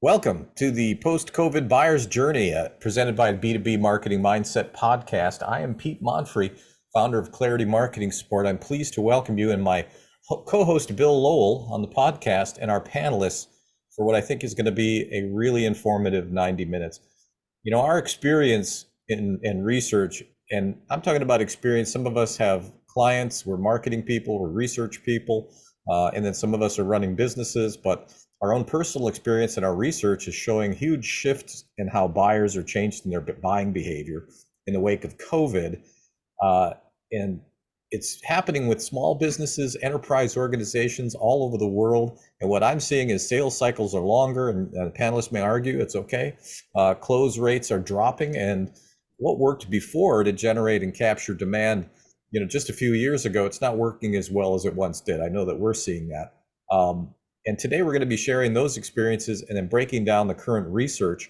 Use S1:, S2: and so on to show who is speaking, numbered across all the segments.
S1: Welcome to the Post-COVID Buyer's Journey, presented by B2B Marketing Mindset Podcast. I am Pete Monfre, founder of Clarity Marketing Support. I'm pleased to welcome you and my co-host Bill Lowell on the podcast and our panelists for what I think is going to be a really informative 90 minutes. You know, our experience in research, and I'm talking about experience, some of us have clients, we're marketing people, we're research people, and then some of us are running businesses, but our own personal experience and our research is showing huge shifts in how buyers are changed in their buying behavior in the wake of COVID. And it's happening with small businesses, enterprise organizations all over the world. And what I'm seeing is sales cycles are longer, and panelists may argue it's okay. Close rates are dropping, and what worked before to generate and capture demand, you know, just a few years ago, it's not working as well as it once did. I know that we're seeing that. And today we're going to be sharing those experiences and then breaking down the current research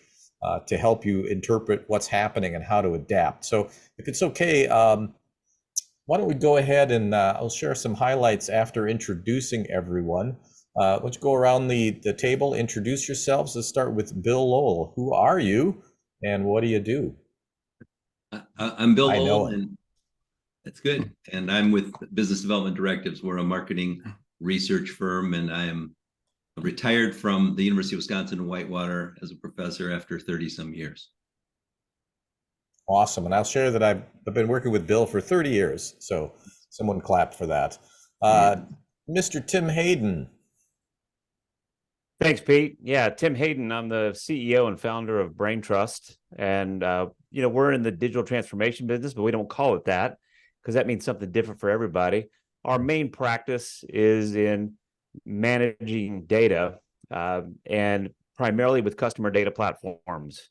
S1: to help you interpret what's happening and how to adapt. So if it's okay, why don't we go ahead and I'll share some highlights after introducing everyone. Let's go around the table, introduce yourselves. Let's start with Bill Lowell. Who are you and what do you do?
S2: I'm Bill
S1: I know
S2: Lowell, and that's good. And I'm with Business Development Directives. We're a marketing research firm, and I am retired from the University of Wisconsin in Whitewater as a professor after 30 some years.
S1: Awesome. And I'll share that I've been working with Bill for 30 years. So someone clapped for that. Mr. Tim Hayden.
S3: Thanks, Pete. Yeah, Tim Hayden. I'm the CEO and founder of Brain Trust. And, you know, we're in the digital transformation business, but we don't call it that because that means something different for everybody. Our main practice is in managing data and primarily with customer data platforms.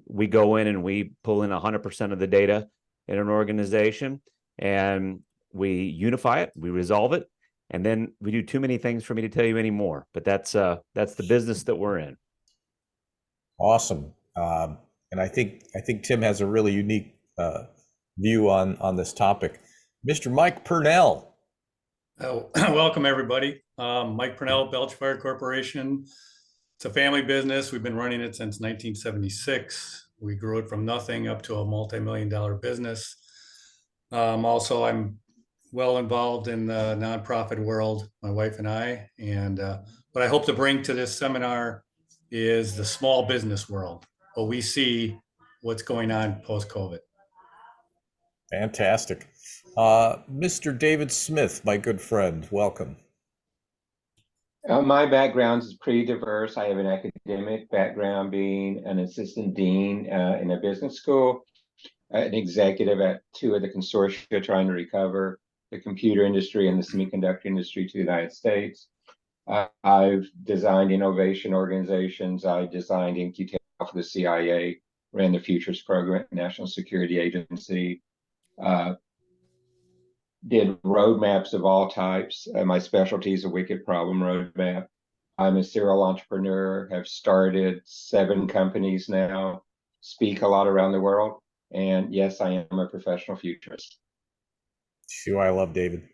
S3: We go in and we pull in 100% of the data in an organization and we unify it, we resolve it, and then we do too many things for me to tell you anymore. But that's the business that we're in.
S1: Awesome. And I think Tim has a really unique view on this topic. Mr. Mike Purnell.
S4: Welcome, everybody. Mike Purnell, Belchfire Corporation. It's a family business. We've been running it since 1976. We grew it from nothing up to a multi-million-dollar business. Also, I'm well involved in the nonprofit world, my wife and I. And what I hope to bring to this seminar is the small business world, what we see, what's going on post-COVID.
S1: Fantastic. Mr. David Smith, my good friend, welcome.
S5: My background is pretty diverse. I have an academic background, being an assistant dean in a business school, an executive at two of the consortia trying to recover the computer industry and the semiconductor industry to the United States. I've designed innovation organizations. I designed NQTEL for the CIA, ran the Futures Program, National Security Agency, did roadmaps of all types. My specialty is a wicked problem roadmap. I'm a serial entrepreneur, have started 7 companies now, speak a lot around the world, and yes, I am a professional futurist.
S1: Sure, I love David.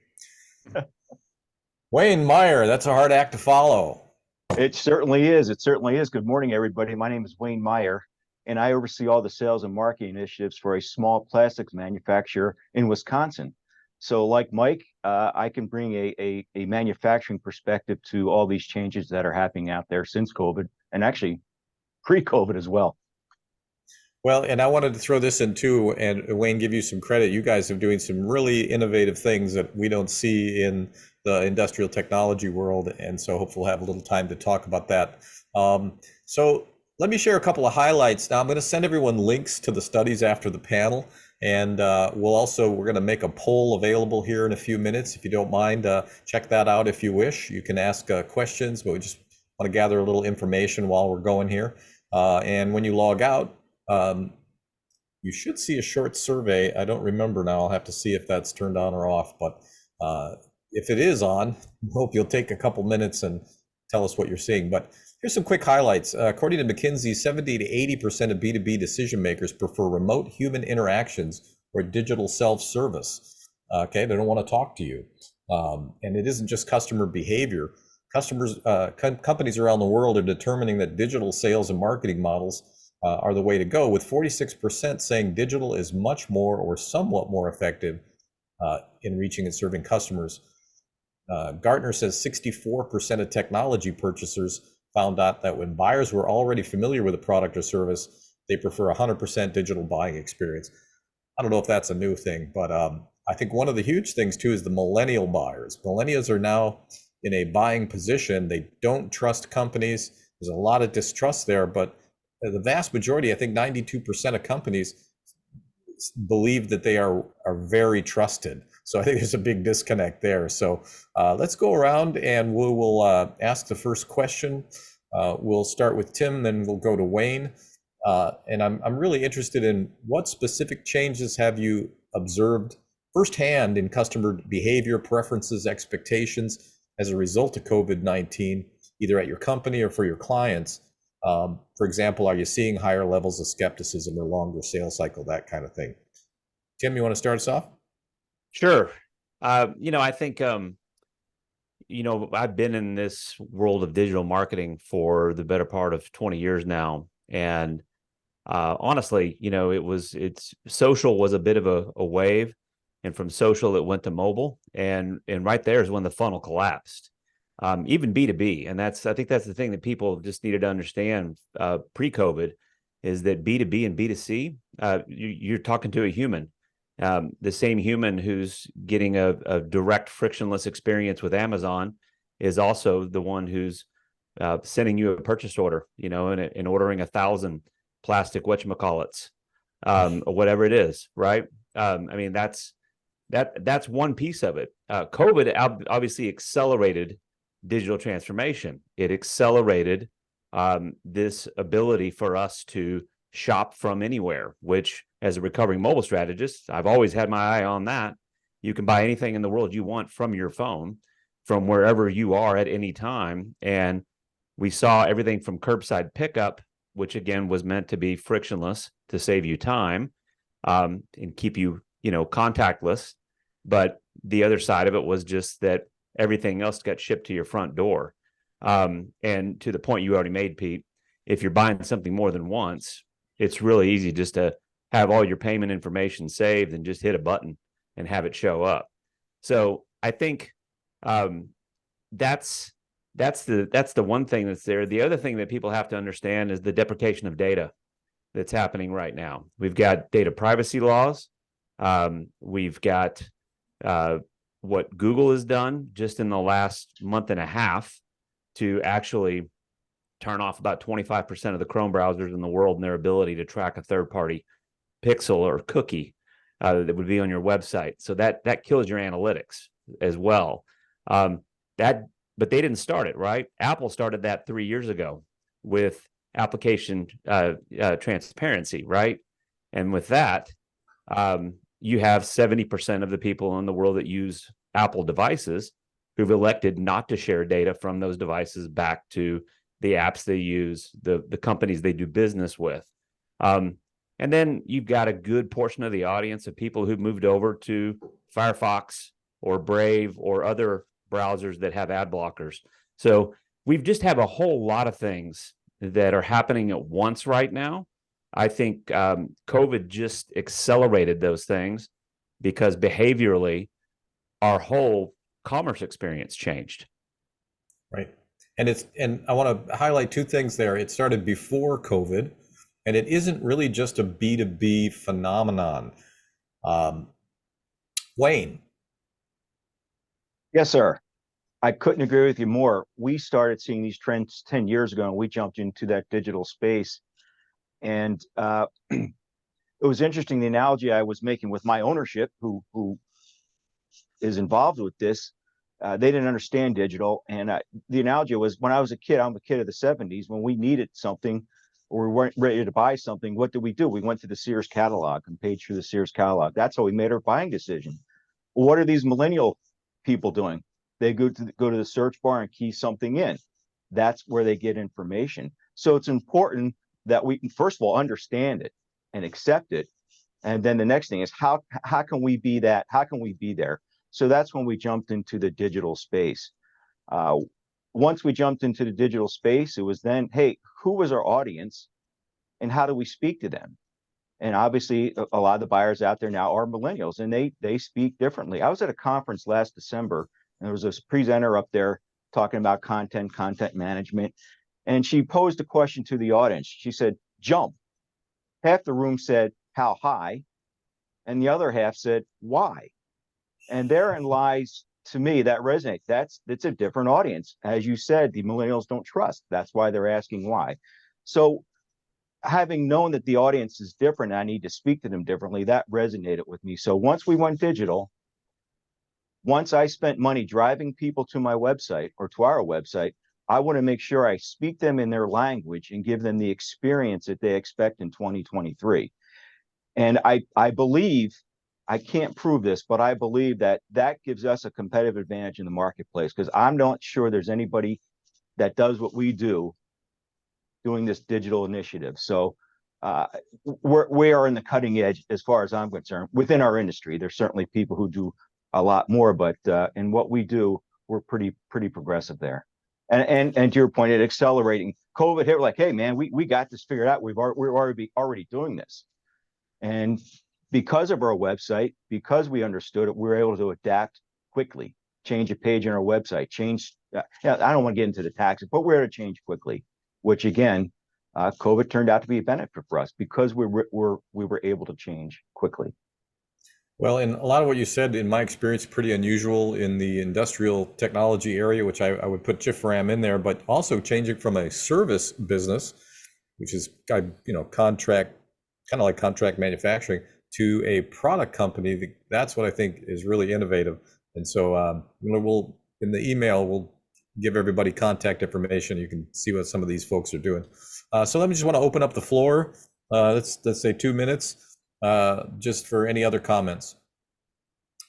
S1: Wayne Meyer, that's a hard act to follow.
S6: It certainly is. It certainly is. Good morning, everybody. My name is Wayne Meyer, and I oversee all the sales and marketing initiatives for a small plastics manufacturer in Wisconsin. So like Mike, I can bring a manufacturing perspective to all these changes that are happening out there since COVID and actually pre-COVID as well.
S1: Well, and I wanted to throw this in too, and Wayne, give you some credit. You guys are doing some really innovative things that we don't see in the industrial technology world, and so hopefully we'll have a little time to talk about that. So let me share a couple of highlights. Now I'm going to send everyone links to the studies after the panel, and we're going to make a poll available here in a few minutes. If you don't mind, check that out if you wish. You can ask questions, but we just want to gather a little information while we're going here. And when you log out, you should see a short survey. I don't remember now. I'll have to see if that's turned on or off, but if it is on, hope you'll take a couple minutes and tell us what you're seeing. But here's some quick highlights. According to McKinsey, 70 to 80% of B2B decision makers prefer remote human interactions or digital self-service. Okay, they don't want to talk to you. And it isn't just customer behavior. companies around the world are determining that digital sales and marketing models are the way to go, with 46% saying digital is much more or somewhat more effective in reaching and serving customers. Gartner says 64% of technology purchasers found out that when buyers were already familiar with a product or service, they prefer 100% digital buying experience. I don't know if that's a new thing, but I think one of the huge things too is the millennial buyers. Millennials are now in a buying position. They don't trust companies. There's a lot of distrust there, but the vast majority, I think 92% of companies believe that they are very trusted. So I think there's a big disconnect there. So let's go around and we will ask the first question. We'll start with Tim, then we'll go to Wayne. And I'm really interested in what specific changes have you observed firsthand in customer behavior, preferences, expectations as a result of COVID-19, either at your company or for your clients. For example, are you seeing higher levels of skepticism or longer sales cycle, that kind of thing? Tim, you want to start us off?
S3: Sure. I think, I've been in this world of digital marketing for the better part of 20 years now. And honestly, it's social was a bit of a wave. And from social, it went to mobile. And right there is when the funnel collapsed. Even B2B. And I think that's the thing that people just needed to understand pre-COVID is that B2B and B2C, you're talking to a human. The same human who's getting a direct frictionless experience with Amazon is also the one who's sending you a purchase order, and ordering 1,000 plastic whatchamacallits, or whatever it is, right? That's one piece of it. COVID obviously accelerated digital transformation. It accelerated this ability for us to shop from anywhere, which as a recovering mobile strategist, I've always had my eye on that. You can buy anything in the world you want from your phone, from wherever you are at any time. And we saw everything from curbside pickup, which again was meant to be frictionless to save you time and keep you, contactless. But the other side of it was just that everything else got shipped to your front door. And to the point you already made, Pete, if you're buying something more than once, it's really easy just to have all your payment information saved and just hit a button and have it show up. So I think that's the one thing that's there. The other thing that people have to understand is the deprecation of data that's happening right now. We've got data privacy laws. We've got what Google has done just in the last month and a half to actually turn off about 25% of the Chrome browsers in the world and their ability to track a third-party pixel or cookie that would be on your website. So that kills your analytics as well. But they didn't start it, right? Apple started that 3 years ago with application transparency, right? And with that, you have 70% of the people in the world that use Apple devices who've elected not to share data from those devices back to the apps they use, the companies they do business with. And then you've got a good portion of the audience of people who've moved over to Firefox or Brave or other browsers that have ad blockers. So we just have a whole lot of things that are happening at once right now. I think COVID just accelerated those things because behaviorally, our whole commerce experience changed.
S1: Right. And I want to highlight two things there. It started before COVID, and it isn't really just a B2B phenomenon. Wayne.
S6: Yes, sir. I couldn't agree with you more. We started seeing these trends 10 years ago, and we jumped into that digital space. And it was interesting, the analogy I was making with my ownership, who is involved with this. They didn't understand digital. And the analogy was when I was a kid, I'm a kid of the 70s, when we needed something or we weren't ready to buy something, what did? We went to the Sears catalog and paid through the Sears catalog. That's how we made our buying decision. What are these millennial people doing? They go to the search bar and key something in. That's where they get information. So it's important that we, first of all, understand it and accept it. And then the next thing is how can we be that? How can we be there? So that's when we jumped into the digital space. once we jumped into the digital space, it was then, hey, who was our audience and how do we speak to them? And obviously, a lot of the buyers out there now are millennials, and they speak differently. I was at a conference last December, and there was this presenter up there talking about content management, and she posed a question to the audience. She said, "Jump." Half the room said, "How high?" and the other half said, "Why?" And therein lies, to me, that resonates. That's a different audience. As you said, the millennials don't trust. That's why they're asking why. So having known that the audience is different, I need to speak to them differently, that resonated with me. So once we went digital, once I spent money driving people to my website or to our website, I want to make sure I speak them in their language and give them the experience that they expect in 2023. And I believe, I can't prove this, but I believe that that gives us a competitive advantage in the marketplace, because I'm not sure there's anybody that does what we do doing this digital initiative. So we are in the cutting edge as far as I'm concerned within our industry. There's certainly people who do a lot more, but in what we do, we're pretty progressive there. And to your point, it accelerating. COVID hit, we're like, hey man, we got this figured out. We're already doing this. And because of our website, because we understood it, we were able to adapt quickly, change a page on our website, I don't want to get into the taxes, but we're able to change quickly, which again, COVID turned out to be a benefit for us because we were able to change quickly.
S1: Well, and a lot of what you said, in my experience, pretty unusual in the industrial technology area, which I would put GIF-RAM in there, but also changing from a service business, which is, contract, kind of like contract manufacturing, to a product company. That's what I think is really innovative. And so, we'll, in the email, we'll give everybody contact information. You can see what some of these folks are doing. So let me just want to open up the floor. Let's say 2 minutes. Just for any other comments.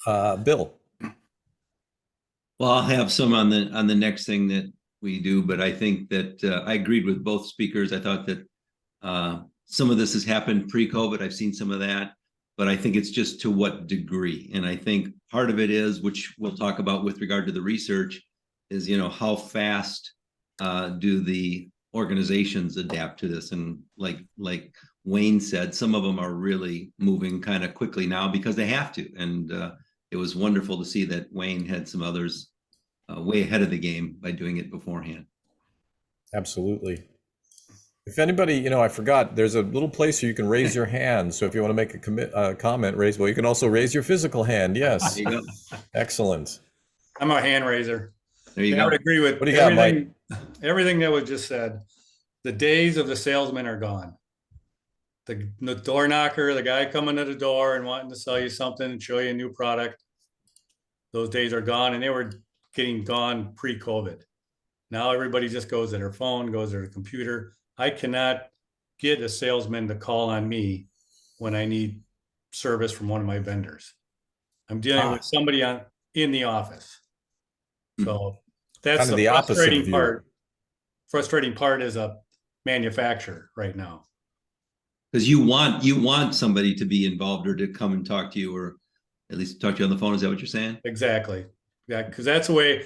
S1: Bill.
S2: Well, I'll have some on the next thing that we do, but I think that I agreed with both speakers. I thought that some of this has happened pre-COVID. I've seen some of that, but I think it's just to what degree. And I think part of it is, which we'll talk about with regard to the research, is how fast do the organizations adapt to this? And like Wayne said, some of them are really moving kind of quickly now because they have to. And it was wonderful to see that Wayne had some others way ahead of the game by doing it beforehand.
S1: Absolutely. If anybody, I forgot, there's a little place where you can raise your hand. So if you want to make a comment, you can also raise your physical hand. Yes.
S2: There you go.
S1: Excellent.
S4: I'm a hand raiser.
S2: There you go.
S4: I would agree with
S1: What do you got, Mike?
S4: Everything that was just said. The days of the salesman are gone. The door knocker, the guy coming to the door and wanting to sell you something and show you a new product, those days are gone, and they were getting gone pre-COVID. Now everybody just goes to their phone, goes to their computer. I cannot get a salesman to call on me when I need service from one of my vendors. I'm dealing with somebody in the office. So that's
S1: kind of
S4: the frustrating
S1: opposite
S4: part. Frustrating part is a manufacturer right now.
S2: Because you want somebody to be involved or to come and talk to you, or at least talk to you on the phone. Is that what you're saying?
S4: Exactly. Yeah, because that's the way.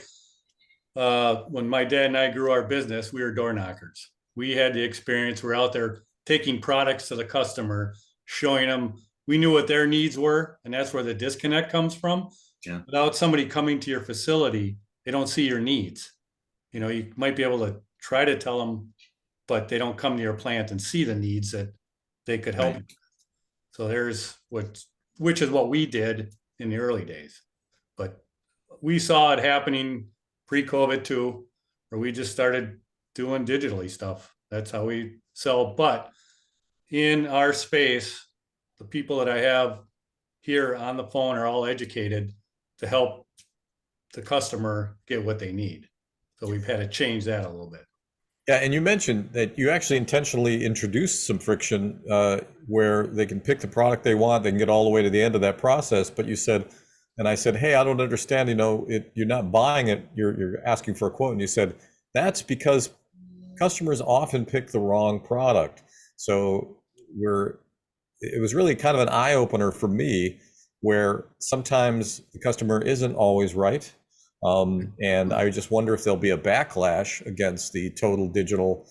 S4: When my dad and I grew our business, we were door knockers. We had the experience. We're out there taking products to the customer, showing them. We knew what their needs were, and that's where the disconnect comes from.
S2: Yeah.
S4: Without somebody coming to your facility, they don't see your needs. You might be able to try to tell them, but they don't come to your plant and see the needs that they could help.
S2: Right.
S4: So there's which is what we did in the early days, but we saw it happening pre-COVID too, where we just started doing digitally stuff. That's how we sell. But in our space, the people that I have here on the phone are all educated to help the customer get what they need. So we've had to change that a little bit.
S1: Yeah, and you mentioned that you actually intentionally introduced some friction where they can pick the product they want, they can get all the way to the end of that process. But you said, and I said, hey, I don't understand, you're not buying it, you're asking for a quote. And you said, that's because customers often pick the wrong product. So it was really kind of an eye opener for me, where sometimes the customer isn't always right. And I just wonder if there'll be a backlash against the total digital,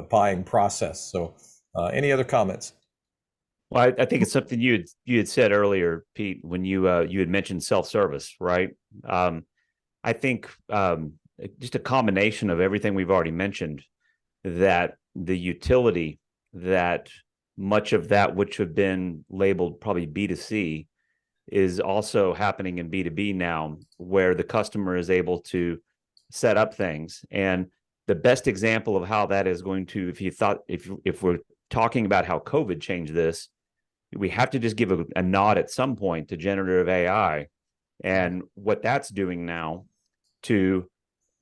S1: buying process. So, any other comments?
S3: Well, I think it's something you had said earlier, Pete, when you had mentioned self-service, right? I think just a combination of everything we've already mentioned, that the utility that much of that which have been labeled probably B2C is also happening in B2B now, where the customer is able to set up things. And the best example of how that is going to, if we're talking about how COVID changed this, we have to just give a nod at some point to generative AI and what that's doing now to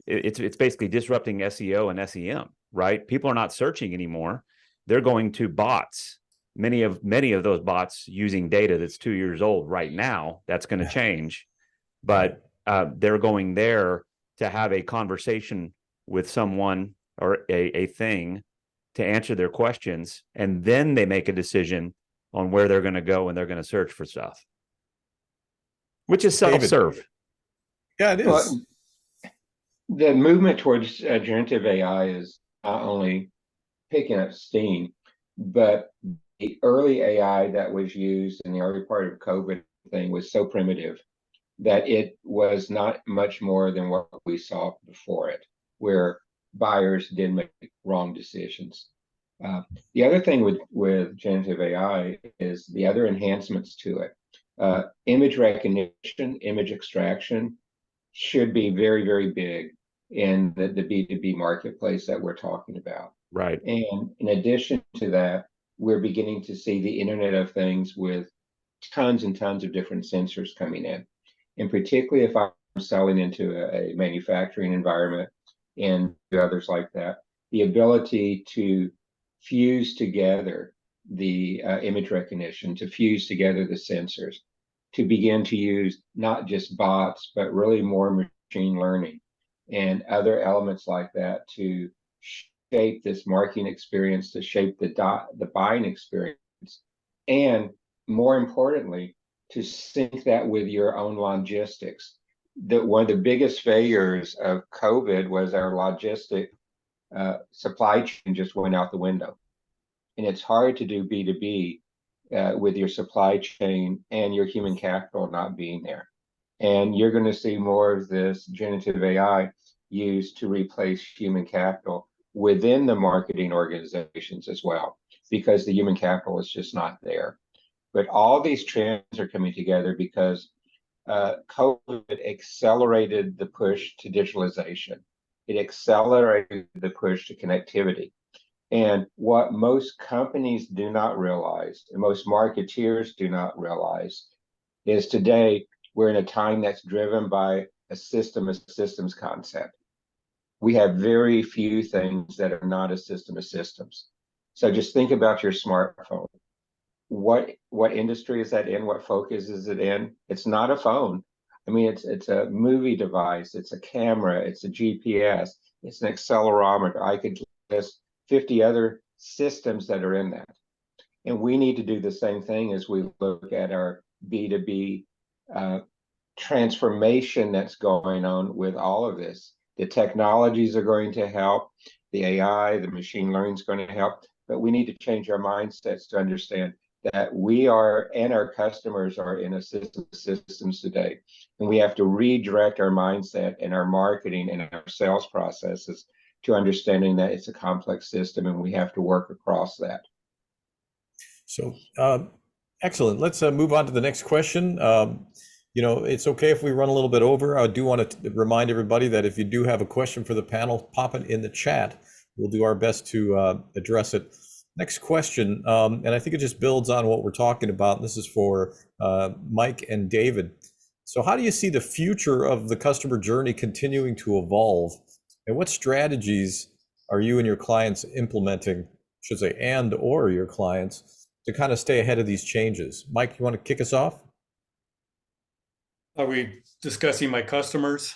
S3: it's basically disrupting SEO and SEM, right? People are not searching anymore. They're going to bots. Many of those bots using data that's 2 years old right now. That's going to change, but they're going there to have a conversation with someone or a thing to answer their questions, and then they make a decision on where they're going to go and they're going to search for stuff, which is self-serve.
S1: Yeah, it is.
S5: Well, the movement towards generative AI is not only picking up steam, but the early AI that was used in the early part of COVID thing was so primitive that it was not much more than what we saw before it, where buyers did make wrong decisions. The other thing with generative AI is the other enhancements to it. Image recognition, image extraction should be very, very big in the B2B marketplace that we're talking about.
S3: Right.
S5: And in addition to that, we're beginning to see the Internet of Things with tons and tons of different sensors coming in. And particularly if I'm selling into a manufacturing environment and others like that, the ability to fuse together the image recognition, to fuse together the sensors, to begin to use not just bots, but really more machine learning and other elements like that to shape this marketing experience, to shape the buying experience, and more importantly, to sync that with your own logistics. One of the biggest failures of COVID was our logistic supply chain just went out the window. And it's hard to do B2B with your supply chain and your human capital not being there. And you're going to see more of this generative AI used to replace human capital within the marketing organizations as well, because the human capital is just not there. But all these trends are coming together because COVID accelerated the push to digitalization. It accelerated the push to connectivity. And what most companies do not realize, and most marketeers do not realize, is today we're in a time that's driven by a system of systems concept. We have very few things that are not a system of systems. So just think about your smartphone. What industry is that in? What focus is it in? It's not a phone. I mean, it's a movie device, it's a camera, it's a GPS, it's an accelerometer. I could list 50 other systems that are in that. And we need to do the same thing as we look at our B2B transformation that's going on with all of this. The technologies are going to help, the AI, the machine learning is going to help, but we need to change our mindsets to understand that we are and our customers are in a system of systems today. And we have to redirect our mindset and our marketing and our sales processes to understanding that it's a complex system and we have to work across that.
S1: So, excellent. Let's move on to the next question. It's okay if we run a little bit over. I do want to remind everybody that if you do have a question for the panel, pop it in the chat. We'll do our best to address it. Next question, and I think it just builds on what we're talking about. This is for Mike and David. So how do you see the future of the customer journey continuing to evolve? And what strategies are you and your clients implementing, I should say, and or your clients, to kind of stay ahead of these changes? Mike, you want to kick us off?
S4: Are we discussing my customers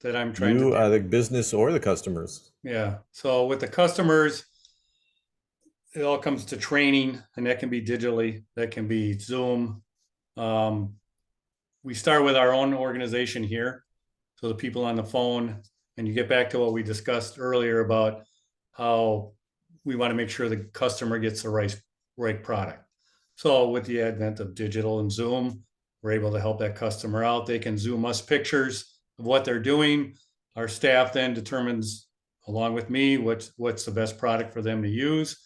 S4: that I'm trying to
S1: do? The business or the customers?
S4: Yeah. So with the customers, it all comes to training, and that can be digitally, that can be Zoom. we start with our own organization here. So the people on the phone, and you get back to what we discussed earlier about how we want to make sure the customer gets the right product. So with the advent of digital and Zoom, we're able to help that customer out. They can Zoom us pictures of what they're doing. Our staff then determines, along with me, what's the best product for them to use.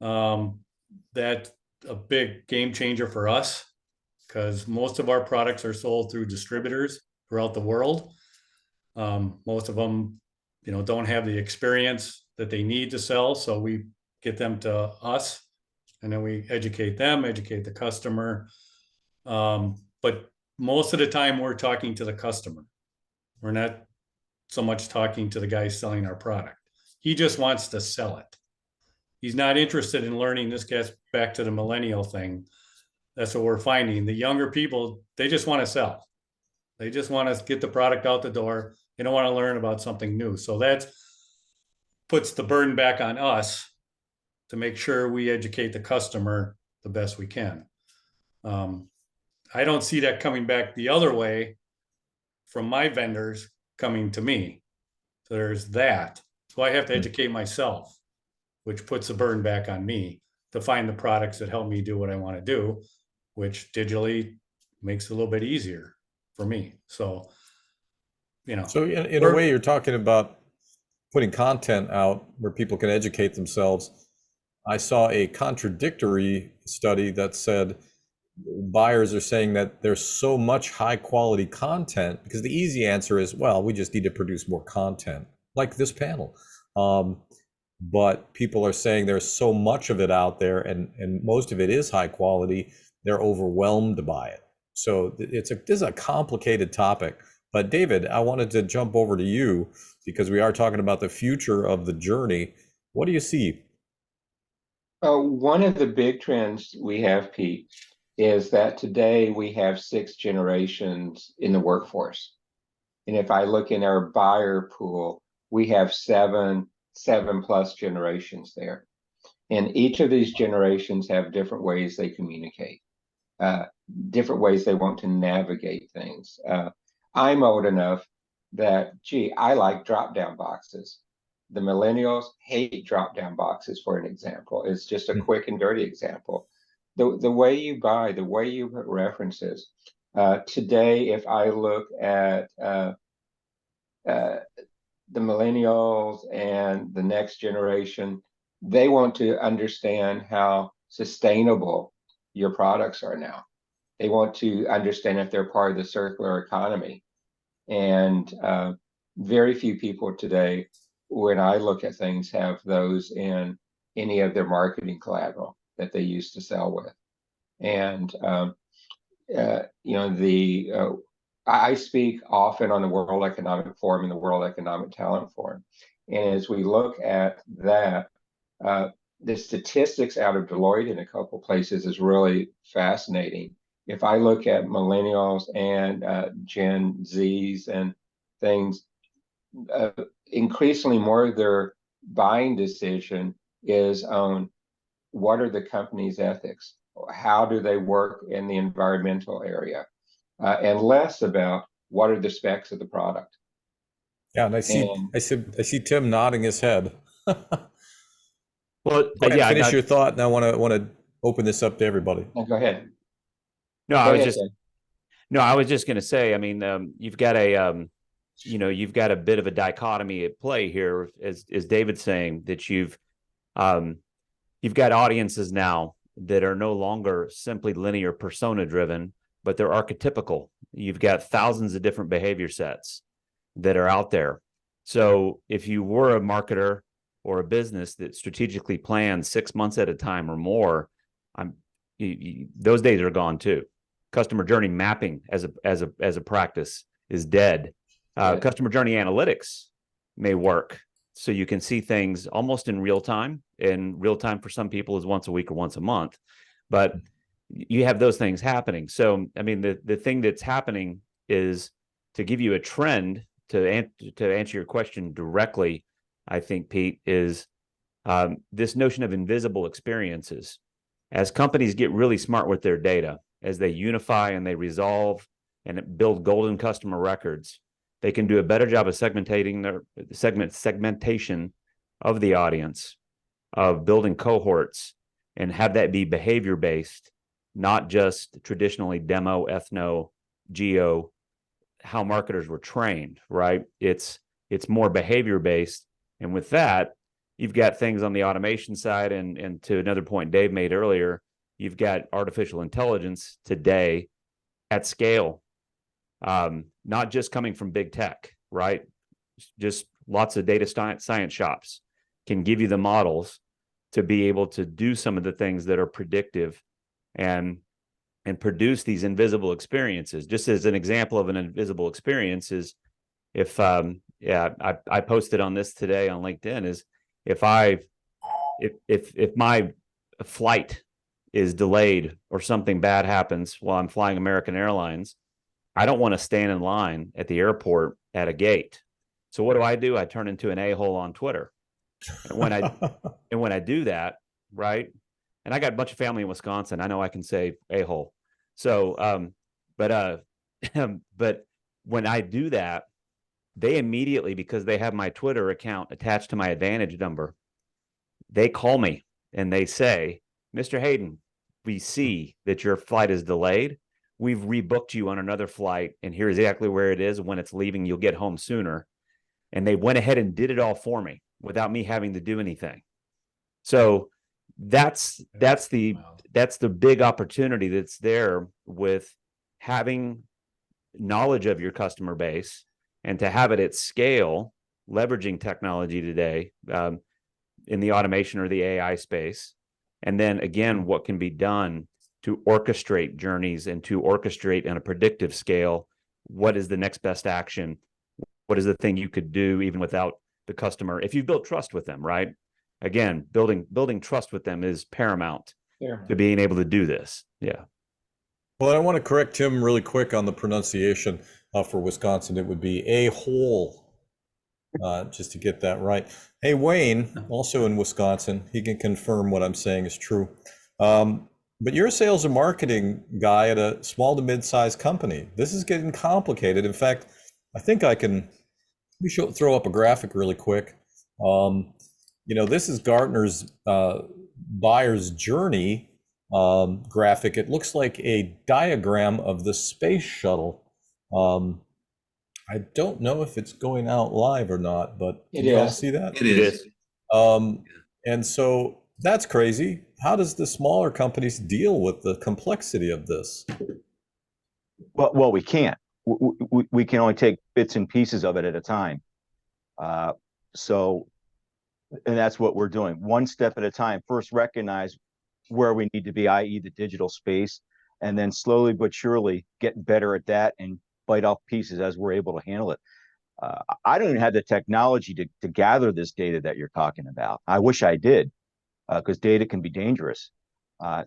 S4: That's a big game changer for us, because most of our products are sold through distributors throughout the world. Most of them, don't have the experience that they need to sell. So we get them to us, and then we educate them, educate the customer. But most of the time we're talking to the customer. We're not so much talking to the guy selling our product. He just wants to sell it. He's not interested in learning. This gets back to the millennial thing. That's what we're finding. The younger people, they just want to sell. They just want to get the product out the door. They don't want to learn about something new. So that puts the burden back on us to make sure we educate the customer the best we can. I don't see that coming back the other way from my vendors coming to me. So there's that. So I have to educate myself, which puts the burden back on me to find the products that help me do what I want to do, which digitally makes it a little bit easier for me. So,
S1: So in a way, you're talking about putting content out where people can educate themselves. I saw a contradictory study that said buyers are saying that there's so much high quality content, because the easy answer is, well, we just need to produce more content, like this panel. But people are saying there's so much of it out there, and most of it is high quality. They're overwhelmed by it. So this is a complicated topic. But David, I wanted to jump over to you because we are talking about the future of the journey. What do you see?
S5: One of the big trends we have, Pete, is that today we have 6 generations in the workforce. And if I look in our buyer pool, we have seven plus generations there. And each of these generations have different ways they communicate, different ways they want to navigate things. I'm old enough that, I like drop-down boxes. The millennials hate drop-down boxes, for an example. It's just a quick and dirty example. The way you buy, the way you put references. Today, if I look at the millennials and the next generation, they want to understand how sustainable your products are now. They want to understand if they're part of the circular economy. And very few people today, when I look at things, have those in any of their marketing collateral that they used to sell with. And I speak often on the World Economic Forum and the World Economic Talent Forum. And as we look at that, the statistics out of Deloitte in a couple places is really fascinating. If I look at millennials and Gen Zs and things, increasingly more of their buying decision is on what are the company's ethics? How do they work in the environmental area? And less about what are the specs of the product.
S1: Yeah, and I see Tim nodding his head.
S3: Well,
S1: Go ahead, finish your thought, and I want to open this up to everybody.
S5: Go ahead.
S3: No, I was just going to say, I mean, you've got a bit of a dichotomy at play here, as David's saying, that you've got audiences now that are no longer simply linear persona driven, but they're archetypical. You've got thousands of different behavior sets that are out there. So if you were a marketer or a business that strategically plans 6 months at a time or more, those days are gone too. Customer journey mapping as a practice is dead. Customer journey analytics may work, so you can see things almost in real time. And real time for some people is once a week or once a month, but you have those things happening. So, I mean, the thing that's happening is, to give you a trend to answer your question directly, I think, Pete, is this notion of invisible experiences. As companies get really smart with their data, as they unify and they resolve and build golden customer records, they can do a better job of segmentation of the audience, of building cohorts, and have that be behavior based, not just traditionally demo, ethno, geo, how marketers were trained, right? It's more behavior based. And with that, you've got things on the automation side, and to another point Dave made earlier, you've got artificial intelligence today at scale, not just coming from big tech, right? Just lots of data science shops can give you the models to be able to do some of the things that are predictive and produce these invisible experiences. Just as an example of an invisible experience is if I posted on this today on LinkedIn, is if my flight is delayed or something bad happens while I'm flying American Airlines, I don't want to stand in line at the airport at a gate. So what do? I turn into an a-hole on Twitter. And when I do that, right? And I got a bunch of family in Wisconsin. I know I can say a-hole. So, but when I do that, they immediately, because they have my Twitter account attached to my Advantage number, they call me and they say, Mr. Hayden, we see that your flight is delayed. We've rebooked you on another flight, and here's exactly where it is. When it's leaving, you'll get home sooner. And they went ahead and did it all for me without me having to do anything. So that's the big opportunity that's there with having knowledge of your customer base, and to have it at scale, leveraging technology today in the automation or the AI space. And then again, what can be done to orchestrate journeys and to orchestrate on a predictive scale, what is the next best action? What is the thing you could do even without the customer? If you've built trust with them, right? Again, building trust with them is paramount to being able to do this. Yeah.
S1: Well, I want to correct Tim really quick on the pronunciation for Wisconsin. It would be a-hole, just to get that right. Hey, Wayne, also in Wisconsin, he can confirm what I'm saying is true. But you're a sales and marketing guy at a small to mid-sized company. This is getting complicated. In fact, I think we should throw up a graphic really quick. This is Gartner's buyer's journey graphic. It looks like a diagram of the space shuttle. I don't know if it's going out live or not, but
S5: It
S1: do you all
S5: is.
S1: see that?
S2: It is.
S1: And so that's crazy. How does the smaller companies deal with the complexity of this?
S6: Well, we can't. We can only take bits and pieces of it at a time. And that's what we're doing. One step at a time. First, recognize where we need to be, i.e. the digital space, and then slowly but surely get better at that and bite off pieces as we're able to handle it. I don't even have the technology to gather this data that you're talking about. I wish I did, because data can be dangerous.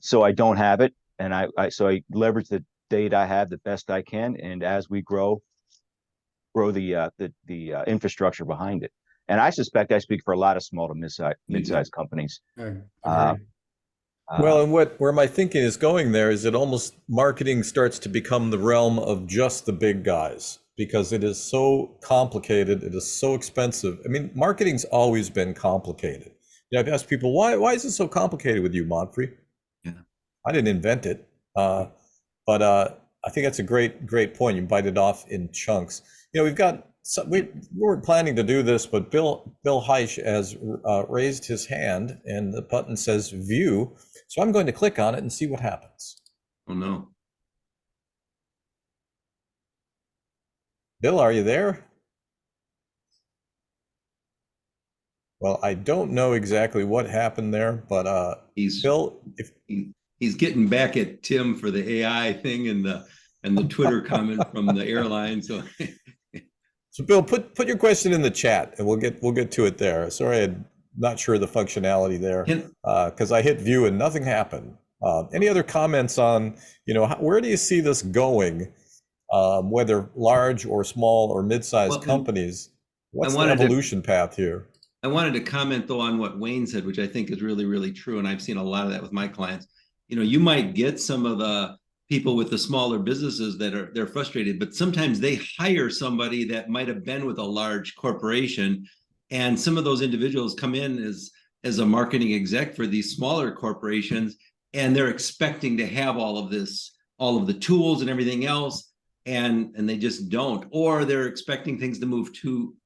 S6: So I don't have it, and I leverage the data I have the best I can, and as we grow the infrastructure behind it. And I suspect I speak for a lot of small to mid-sized companies.
S1: Well, and where my thinking is going there is that almost marketing starts to become the realm of just the big guys, because it is so complicated. It is so expensive. I mean, marketing's always been complicated. I've asked people, why is it so complicated with you, Monfre?
S2: Yeah.
S1: I didn't invent it. But I think that's a great point. You bite it off in chunks. We've got we weren't planning to do this, but Bill Heisch has raised his hand, and the button says view. So I'm going to click on it and see what happens.
S2: Oh no.
S1: Bill, are you there? Well, I don't know exactly what happened there, but Bill,
S2: he's getting back at Tim for the AI thing and the Twitter comment from the airline. So
S1: Bill, put your question in the chat, and we'll get to it there. Sorry, I'm not sure of the functionality there, because I hit view and nothing happened. Any other comments on where do you see this going, whether large or small or mid-sized companies? What's the evolution path here?
S2: I wanted to comment though on what Wayne said, which I think is really, really true. And I've seen a lot of that with my clients. You might get some of the people with the smaller businesses that they're frustrated, but sometimes they hire somebody that might have been with a large corporation, and some of those individuals come in as a marketing exec for these smaller corporations, and they're expecting to have all of the tools and everything else, and they just don't, or they're expecting things to move too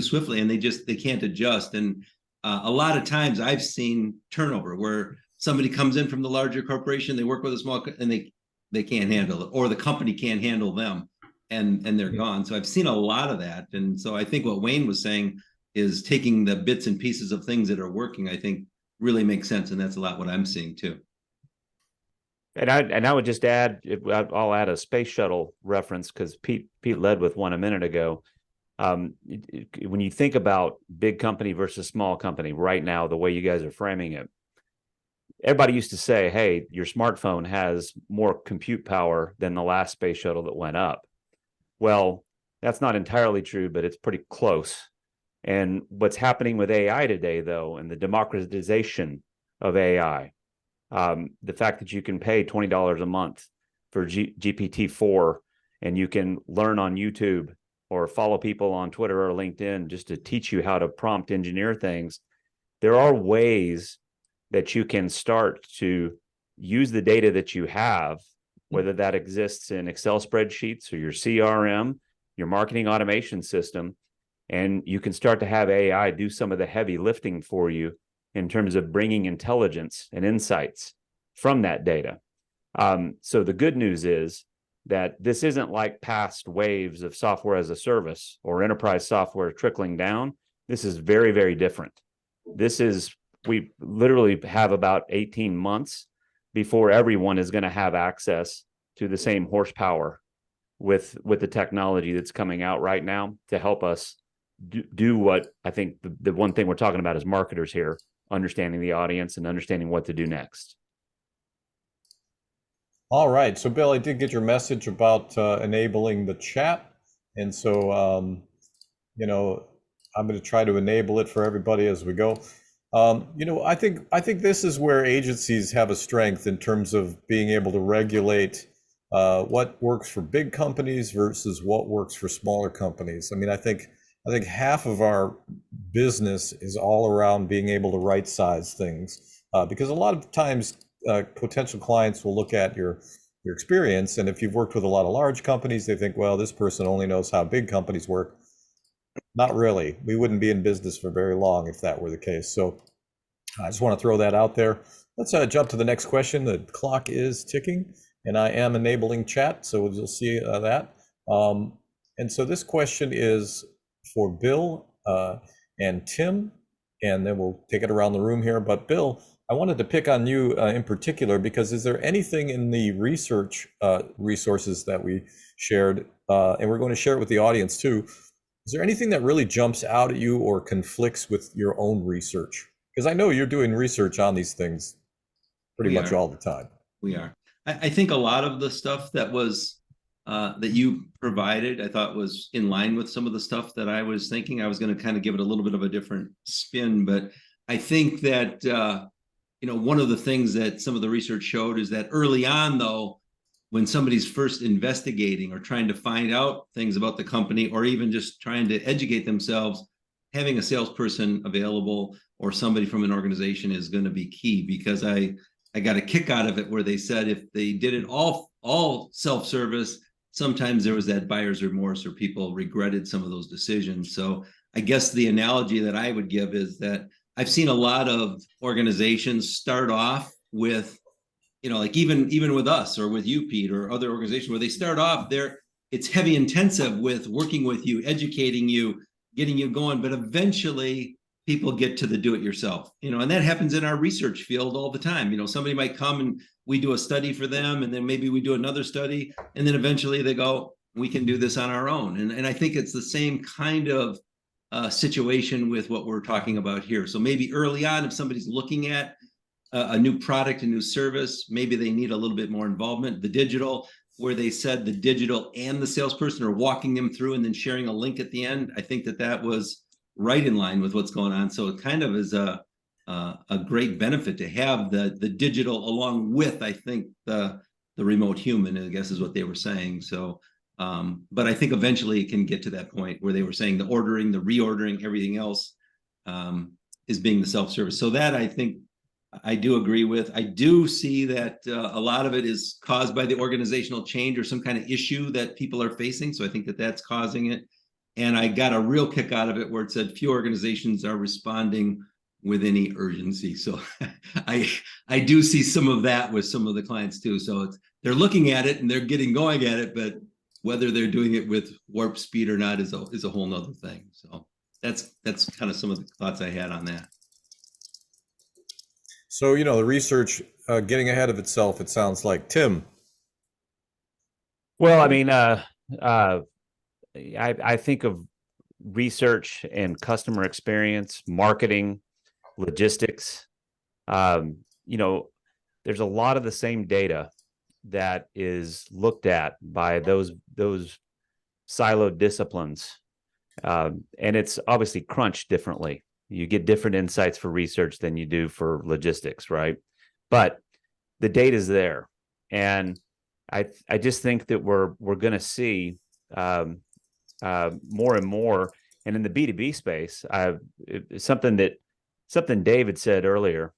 S2: swiftly, and they can't adjust. And a lot of times I've seen turnover where somebody comes in from the larger corporation, they work with a small, and they can't handle it, or the company can't handle them, and they're gone. So I've seen a lot of that. And so I think what Wayne was saying is taking the bits and pieces of things that are working, I think really makes sense. And that's a lot what I'm seeing too.
S3: And I would just add, I'll add a space shuttle reference, because Pete led with one a minute ago. When you think about big company versus small company right now, the way you guys are framing it, everybody used to say, hey, your smartphone has more compute power than the last space shuttle that went up. Well, that's not entirely true, but it's pretty close. And what's happening with AI today, though, and the democratization of AI, the fact that you can pay $20 a month for GPT-4, and you can learn on YouTube or follow people on Twitter or LinkedIn just to teach you how to prompt engineer things. There are ways that you can start to use the data that you have, whether that exists in Excel spreadsheets or your CRM, your marketing automation system, and you can start to have AI do some of the heavy lifting for you in terms of bringing intelligence and insights from that data. So the good news is that this isn't like past waves of software as a service or enterprise software trickling down. This is very, very different. We literally have about 18 months before everyone is going to have access to the same horsepower with the technology that's coming out right now to help us do what I think the one thing we're talking about as marketers here, understanding the audience and understanding what to do next.
S1: All right. So, Bill, I did get your message about enabling the chat. And so, I'm going to try to enable it for everybody as we go. I think this is where agencies have a strength in terms of being able to regulate what works for big companies versus what works for smaller companies. I mean, I think half of our business is all around being able to right size things, because a lot of times potential clients will look at your experience, and if you've worked with a lot of large companies, they think, well, this person only knows how big companies work. Not really. We wouldn't be in business for very long if that were the case. So I just want to throw that out there. Let's jump to the next question. The clock is ticking, and I am enabling chat, so you'll see that. And so this question is for Bill and Tim, and then we'll take it around the room here. But Bill, I wanted to pick on you in particular, because is there anything in the research resources that we shared, and we're going to share it with the audience too, is there anything that really jumps out at you or conflicts with your own research? Because I know you're doing research on these things pretty much all the time.
S2: We are. I think a lot of the stuff that was that you provided, I thought was in line with some of the stuff that I was thinking. I was going to kind of give it a little bit of a different spin, but I think that one of the things that some of the research showed is that early on, though, when somebody's first investigating or trying to find out things about the company, or even just trying to educate themselves, having a salesperson available or somebody from an organization is going to be key. Because I got a kick out of it where they said if they did it all self-service, sometimes there was that buyer's remorse, or people regretted some of those decisions. So I guess the analogy that I would give is that I've seen a lot of organizations start off with, like even with us or with you, Pete, or other organizations, where they start off it's heavy intensive with working with you, educating you, getting you going, but eventually people get to the do-it-yourself, and that happens in our research field all the time. Somebody might come and we do a study for them, and then maybe we do another study, and then eventually they go, we can do this on our own. And I think it's the same kind of situation with what we're talking about here. So maybe early on, if somebody's looking at a new product, a new service, maybe they need a little bit more involvement. The digital, where they said the digital and the salesperson are walking them through and then sharing a link at the end, I think that was right in line with what's going on. So it kind of is a great benefit to have the digital along with, I think, the the remote human, I guess is what they were saying. So, but I think eventually it can get to that point where they were saying the ordering, the reordering, everything else is being the self-service. So that I think I do agree with. I do see that a lot of it is caused by the organizational change or some kind of issue that people are facing. So I think that that's causing it. And I got a real kick out of it where it said few organizations are responding with any urgency. So I do see some of that with some of the clients too. So they're looking at it and they're getting going at it, but whether they're doing it with warp speed or not is a whole nother thing. So that's kind of some of the thoughts I had on that.
S1: So, the research getting ahead of itself, it sounds like. Tim.
S3: Well, I mean, I think of research and customer experience, marketing, logistics. There's a lot of the same data that is looked at by those siloed disciplines, and it's obviously crunched differently. You get different insights for research than you do for logistics, right? But the data is there, and I just think that we're going to see more and more. And in the B2B space, something David said earlier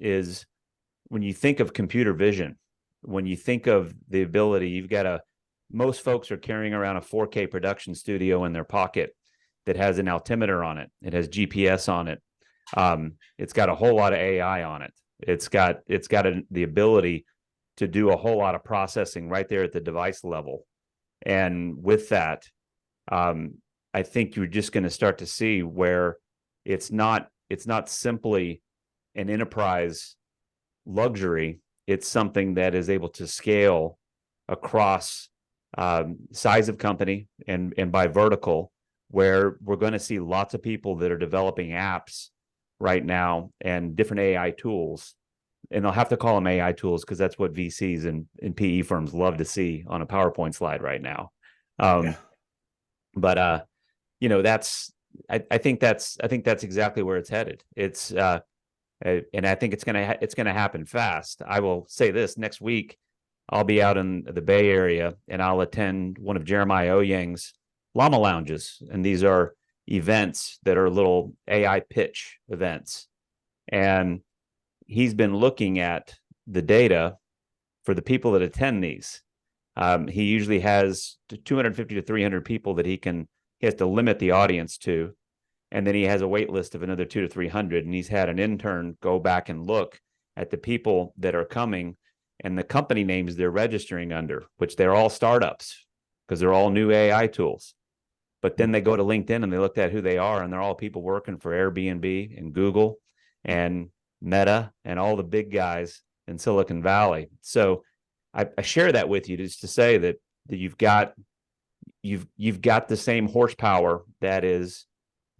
S3: is when you think of computer vision, when you think of the ability, most folks are carrying around a 4K production studio in their pocket that has an altimeter on it. It has GPS on it. It's got a whole lot of AI on it. It's got the ability to do a whole lot of processing right there at the device level. And with that, I think you're just going to start to see where it's not simply an enterprise luxury. It's something that is able to scale across size of company and by vertical, where we're going to see lots of people that are developing apps right now and different AI tools. And they'll have to call them AI tools because that's what VCs and PE firms love to see on a PowerPoint slide right now. But I think that's exactly where it's headed. It's and I think it's gonna happen fast. I will say this: next week, I'll be out in the Bay Area and I'll attend one of Jeremiah Oyang's Llama Lounges, and these are events that are little AI pitch events. And he's been looking at the data for the people that attend these. He usually has 250 to 300 people that he has to limit the audience to. And then he has a wait list of another 200 to 300. And he's had an intern go back and look at the people that are coming and the company names they're registering under, which they're all startups because they're all new AI tools. But then they go to LinkedIn and they looked at who they are, and they're all people working for Airbnb and Google and Meta and all the big guys in Silicon Valley. So I share that with you just to say that you've got the same horsepower that is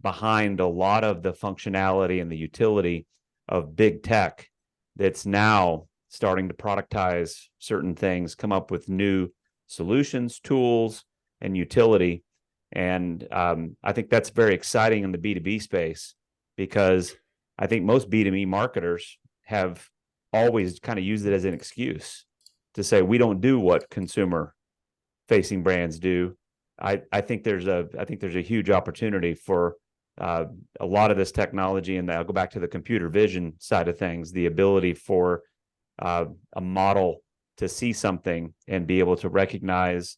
S3: behind a lot of the functionality and the utility of big tech that's now starting to productize certain things, come up with new solutions, tools, and utility. And I think that's very exciting in the B2B space, because I think most B2B marketers have always kind of used it as an excuse to say, we don't do what consumer facing brands do. I think there's a huge opportunity for a lot of this technology. And I'll go back to the computer vision side of things, the ability for a model to see something and be able to recognize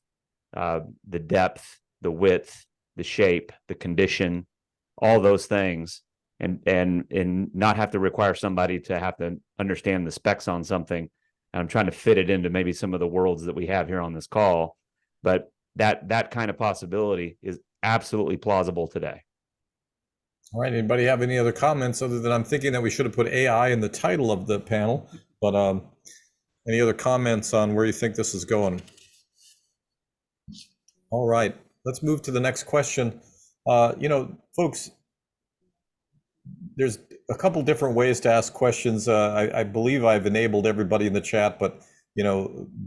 S3: the depth, the width, the shape, the condition, all those things, and not have to require somebody to have to understand the specs on something. And I'm trying to fit it into maybe some of the worlds that we have here on this call, but that kind of possibility is absolutely plausible today.
S1: All right. Anybody have any other comments other than I'm thinking that we should have put AI in the title of the panel, but any other comments on where you think this is going? All right, let's move to the next question. Folks, there's a couple different ways to ask questions. I believe I've enabled everybody in the chat, but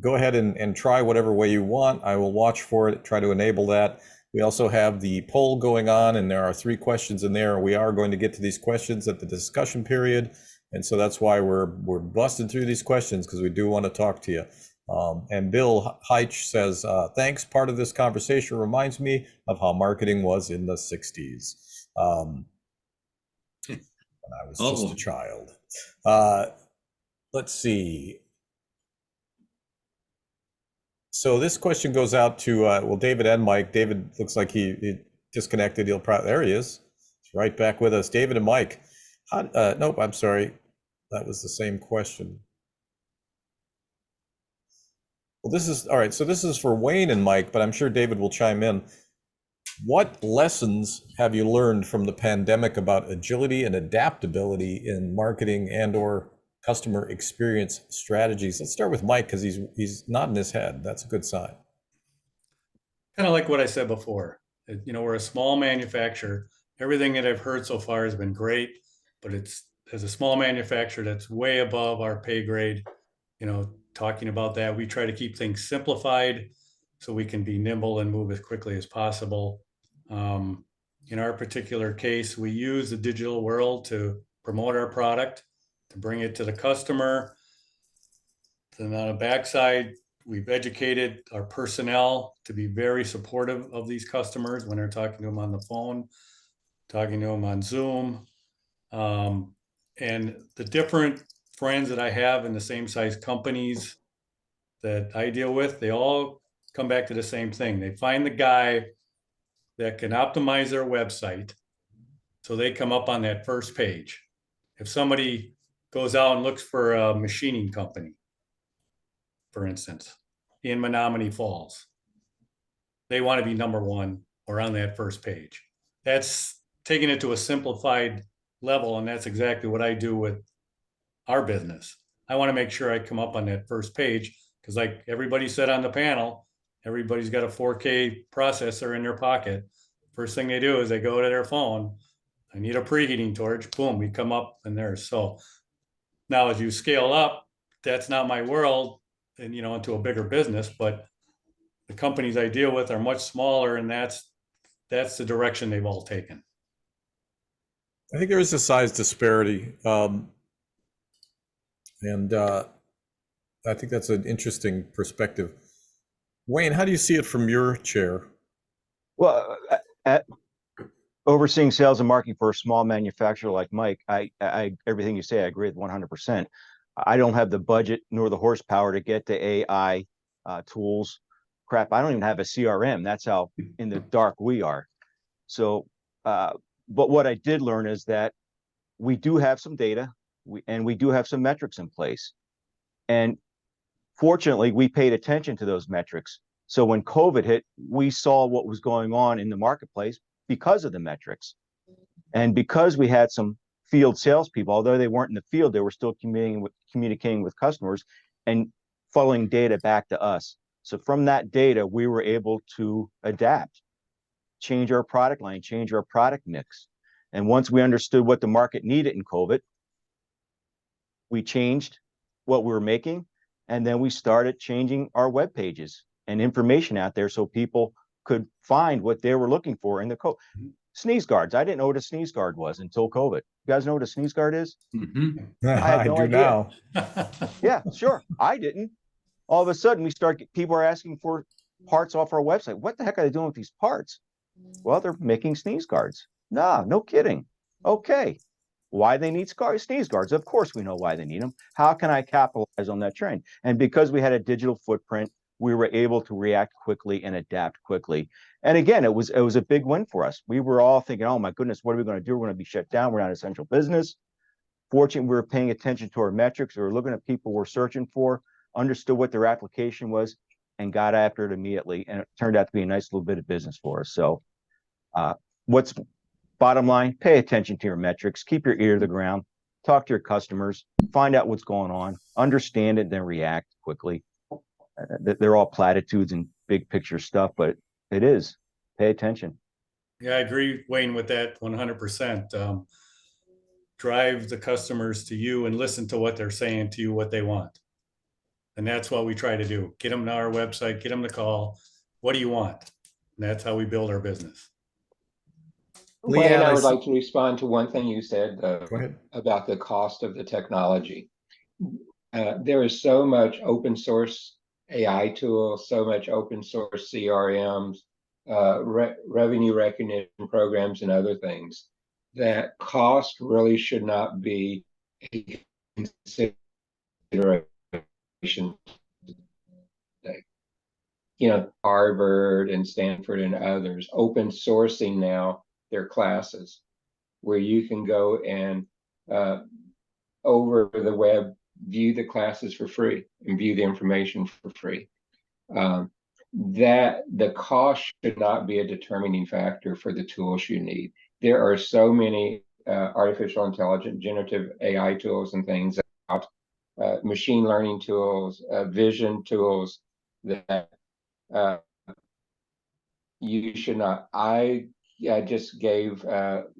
S1: go ahead and try whatever way you want. I will watch for it, try to enable that. We also have the poll going on, and there are 3 questions in there. We are going to get to these questions at the discussion period, and so that's why we're busting through these questions, because we do want to talk to you. And Bill Heitch says, thanks. Part of this conversation reminds me of how marketing was in the 60s. When I was just a child. Let's see. So this question goes out to, well, David and Mike. David looks like he disconnected. There he is. He's right back with us. David and Mike. Nope, I'm sorry. That was the same question. Well, this is, all right, so this is for Wayne and Mike, but I'm sure David will chime in. What lessons have you learned from the pandemic about agility and adaptability in marketing and/or customer experience strategies? Let's start with Mike, because he's nodding his head. That's a good sign.
S4: Kind of like what I said before. You know, we're a small manufacturer. Everything that I've heard so far has been great, but it's, as a small manufacturer, that's way above our pay grade. You know, talking about that, we try to keep things simplified so we can be nimble and move as quickly as possible. In our particular case, we use the digital world to promote our product, to bring it to the customer. Then on the backside, we've educated our personnel to be very supportive of these customers when they're talking to them on the phone, talking to them on Zoom. And the different friends that I have in the same size companies that I deal with, they all come back to the same thing. They find the guy that can optimize their website so they come up on that first page. If somebody goes out and looks for a machining company, for instance, in Menominee Falls, they want to be number one or on that first page. That's taking it to a simplified level, and that's exactly what I do with our business. I want to make sure I come up on that first page because, like everybody said on the panel, everybody's got a 4K processor in their pocket. First thing they do is they go to their phone. I need a preheating torch. Boom, we come up in there. So now as you scale up, that's not my world, and you know, into a bigger business, but the companies I deal with are much smaller, and that's the direction they've all taken.
S1: I think there is a size disparity. And I think that's an interesting perspective. Wayne, how do you see it from your chair?
S6: Well, overseeing sales and marketing for a small manufacturer like Mike, I everything you say, I agree with 100%. I don't have the budget nor the horsepower to get to AI tools. Crap, I don't even have a CRM. That's how in the dark we are. So, but what I did learn is that we do have some data, and we do have some metrics in place. And fortunately, we paid attention to those metrics. So when COVID hit, we saw what was going on in the marketplace because of the metrics. And because we had some field salespeople, although they weren't in the field, they were still communicating with customers and following data back to us. So from that data, we were able to adapt, change our product line, change our product mix. And once we understood what the market needed in COVID, we changed what we were making. And then we started changing our web pages and information out there so people could find what they were looking for in the code. Sneeze guards. I didn't know what a sneeze guard was until COVID. You guys know what a sneeze guard is?
S2: Mm-hmm.
S6: I had no
S1: do
S6: idea.
S1: now.
S6: Yeah, sure. I didn't. All of a sudden, people are asking for parts off our website. What the heck are they doing with these parts? Well, they're making sneeze guards. No kidding. Okay. Why they need sneeze guards? Of course, we know why they need them. How can I capitalize on that trend? And because we had a digital footprint, we were able to react quickly and adapt quickly. And again, it was a big win for us. We were all thinking, oh my goodness, what are we going to do? We're going to be shut down. We're not an essential business. Fortunately, we were paying attention to our metrics. We were looking at people we're searching for, understood what their application was, and got after it immediately. And it turned out to be a nice little bit of business for us. So what's bottom line? Pay attention to your metrics. Keep your ear to the ground. Talk to your customers. Find out what's going on. Understand it, then react quickly. They're all platitudes and big picture stuff, but it is. Pay attention.
S4: Yeah, I agree, Wayne, with that 100%. Drive the customers to you and listen to what they're saying to you, what they want. And that's what we try to do. Get them to our website, get them to call. What do you want? And that's how we build our business.
S5: Wayne,
S1: Leanne,
S5: I would like to respond to one thing you said
S1: go ahead.
S5: about the cost of the technology. There is so much open source AI tools, so much open source CRMs, revenue recognition programs, and other things, that cost really should not be a consideration. Harvard and Stanford and others open sourcing now their classes, where you can go and over the web view the classes for free and view the information for free. That the cost should not be a determining factor for the tools you need. There are so many artificial intelligence, generative AI tools and things out, machine learning tools, vision tools that you should not. I just gave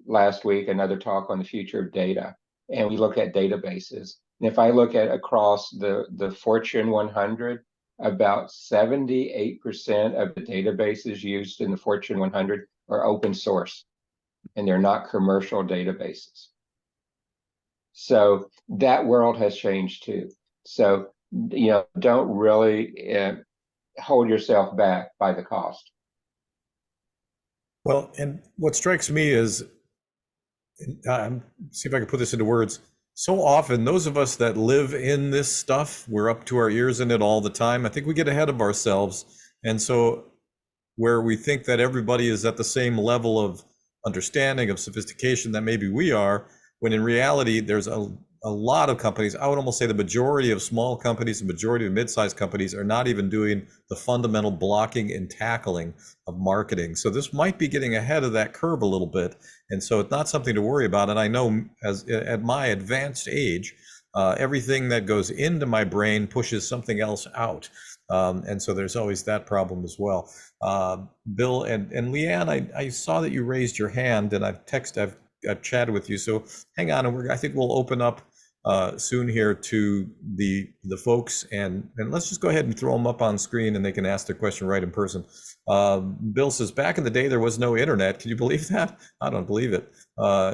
S5: last week another talk on the future of data, and we look at databases. And if I look at across the Fortune 100, about 78% of the databases used in the Fortune 100 are open source, and they're not commercial databases. So that world has changed too. So, don't really hold yourself back by the cost.
S1: Well, and what strikes me is, see if I can put this into words. So often, those of us that live in this stuff, we're up to our ears in it all the time. I think we get ahead of ourselves. And so where we think that everybody is at the same level of understanding, of sophistication that maybe we are, when in reality, there's a lot of companies, I would almost say the majority of small companies, the majority of mid-sized companies are not even doing the fundamental blocking and tackling of marketing. So this might be getting ahead of that curve a little bit. And so it's not something to worry about. And I know as at my advanced age, everything that goes into my brain pushes something else out. And so there's always that problem as well. Bill and Leanne, I saw that you raised your hand, and I've chatted with you. So hang on, and I think we'll open up soon here to the folks, and let's just go ahead and throw them up on screen, and they can ask their question right in person. Bill says, back in the day, there was no internet. Can you believe that? I don't believe it.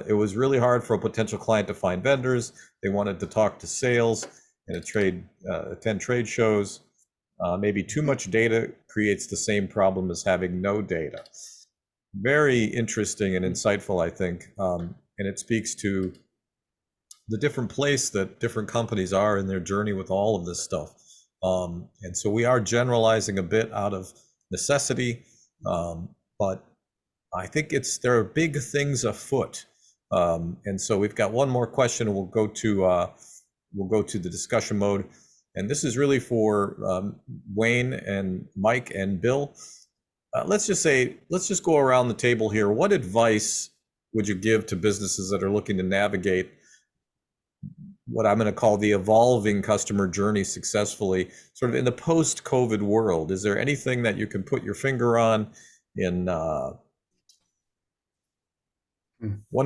S1: It was really hard for a potential client to find vendors. They wanted to talk to sales and attend trade shows. Maybe too much data creates the same problem as having no data. Very interesting and insightful, I think, and it speaks to the different place that different companies are in their journey with all of this stuff. And so we are generalizing a bit out of necessity, but I think there are big things afoot. And so we've got one more question, and we'll go to the discussion mode. And this is really for Wayne and Mike and Bill. Let's just go around the table here. What advice would you give to businesses that are looking to navigate what I'm going to call the evolving customer journey successfully, sort of in the post-COVID world? Is there anything that you can put your finger on in 1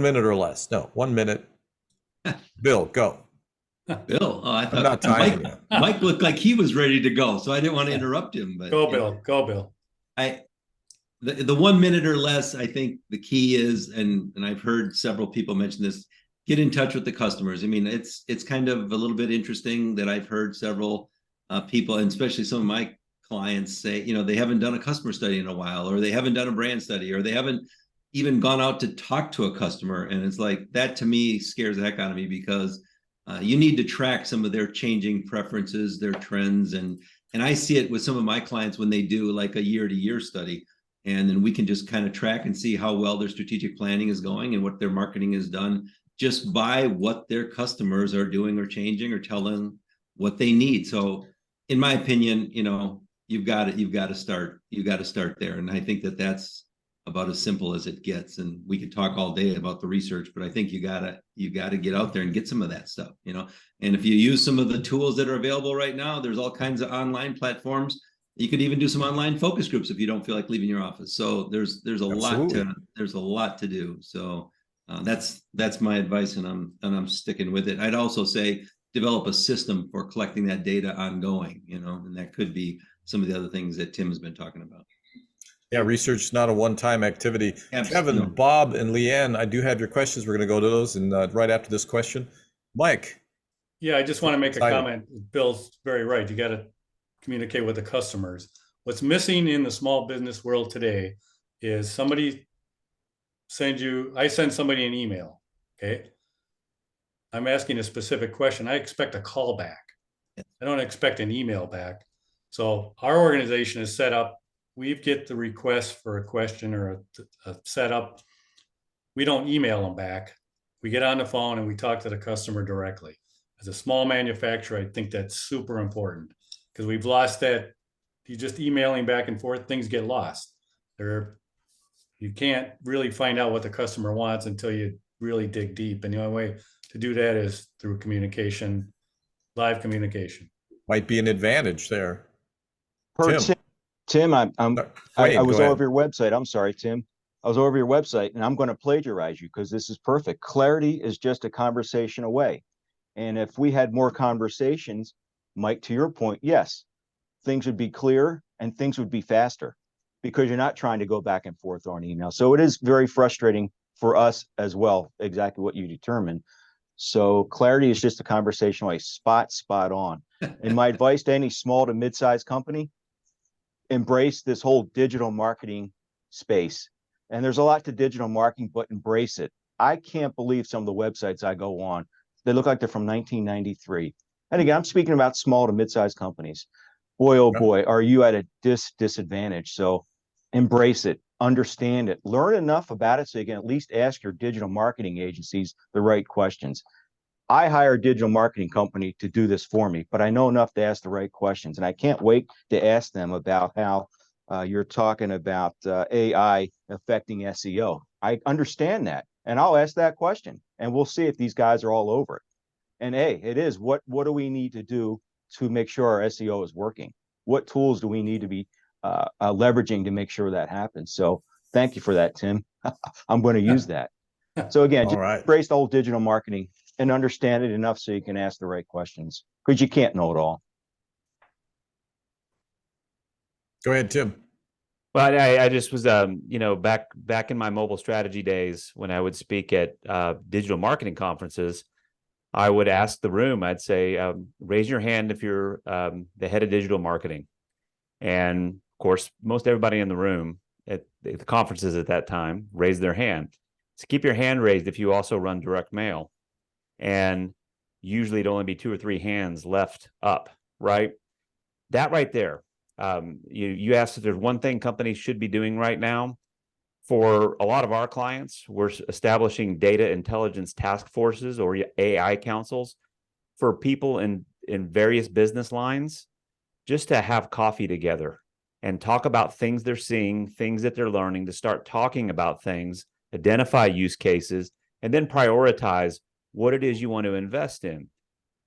S1: minute or less? No, 1 minute. Bill, go.
S2: Bill, I thought
S1: I'm not timing you.
S2: Mike looked like he was ready to go, so I didn't want to interrupt him. But
S4: Go, Bill. Go, Bill.
S2: The 1 minute or less, I think the key is, and I've heard several people mention this, get in touch with the customers. I mean, it's kind of a little bit interesting that I've heard several people, and especially some of my clients, say, they haven't done a customer study in a while, or they haven't done a brand study, or they haven't even gone out to talk to a customer. And it's like, that to me scares the heck out of me, because you need to track some of their changing preferences, their trends. And I see it with some of my clients when they do like a year-to-year study. And then we can just kind of track and see how well their strategic planning is going and what their marketing has done, just by what their customers are doing or changing or telling what they need. So in my opinion, you've got to start there. And I think that's about as simple as it gets. And we could talk all day about the research, but I think you gotta get out there and get some of that stuff, And if you use some of the tools that are available right now, there's all kinds of online platforms. You could even do some online focus groups if you don't feel like leaving your office. So there's a lot to do. So that's my advice, and I'm sticking with it. I'd also say develop a system for collecting that data ongoing, and that could be some of the other things that Tim has been talking about.
S1: Yeah, research is not a one-time activity.
S2: Absolutely.
S1: Kevin, Bob, and Leanne, I do have your questions. We're going to go to those, and right after this question, Mike.
S4: Yeah, I just want to make a comment. Bill's very right. You got to communicate with the customers. What's missing in the small business world today is I send somebody an email, okay? I'm asking a specific question. I expect a call back. I don't expect an email back. So our organization is set up. We get the request for a question or a setup. We don't email them back. We get on the phone and we talk to the customer directly. As a small manufacturer, I think that's super important because we've lost that. You just emailing back and forth, things get lost. You can't really find out what the customer wants until you really dig deep. And the only way to do that is through communication, live communication.
S1: Might be an advantage there.
S6: Per
S1: Tim.
S6: Tim, I
S1: Wayne,
S6: was
S1: go ahead.
S6: over your website. I'm sorry, Tim. I was over your website and I'm going to plagiarize you because this is perfect. Clarity is just a conversation away. And if we had more conversations, Mike, to your point, yes, things would be clearer and things would be faster because you're not trying to go back and forth on email. So it is very frustrating for us as well, exactly what you determined. So clarity is just a conversation away, spot on. And my advice to any small to mid-sized company, embrace this whole digital marketing space. And there's a lot to digital marketing, but embrace it. I can't believe some of the websites I go on. They look like they're from 1993. And again, I'm speaking about small to mid-sized companies. Boy, oh boy, are you at a disadvantage. So embrace it, understand it, learn enough about it so you can at least ask your digital marketing agencies the right questions. I hire a digital marketing company to do this for me, but I know enough to ask the right questions. And I can't wait to ask them about how you're talking about AI affecting SEO. I understand that. And I'll ask that question and we'll see if these guys are all over it. And hey, it is what do we need to do to make sure our SEO is working? What tools do we need to be leveraging to make sure that happens? So thank you for that, Tim. I'm going to use that. So again, just embrace the whole digital marketing and understand it enough so you can ask the right questions because you can't know it all.
S1: Go ahead, Tim.
S3: Well, I just was, back in my mobile strategy days when I would speak at digital marketing conferences, I would ask the room, I'd say, raise your hand if you're the head of digital marketing. And of course, most everybody in the room at the conferences at that time raised their hand. So keep your hand raised if you also run direct mail. And usually it'd only be 2 or 3 hands left up, right? That right there. You asked if there's one thing companies should be doing right now. For a lot of our clients, we're establishing data intelligence task forces or AI councils for people in various business lines just to have coffee together and talk about things they're seeing, things that they're learning, to start talking about things, identify use cases, and then prioritize what it is you want to invest in.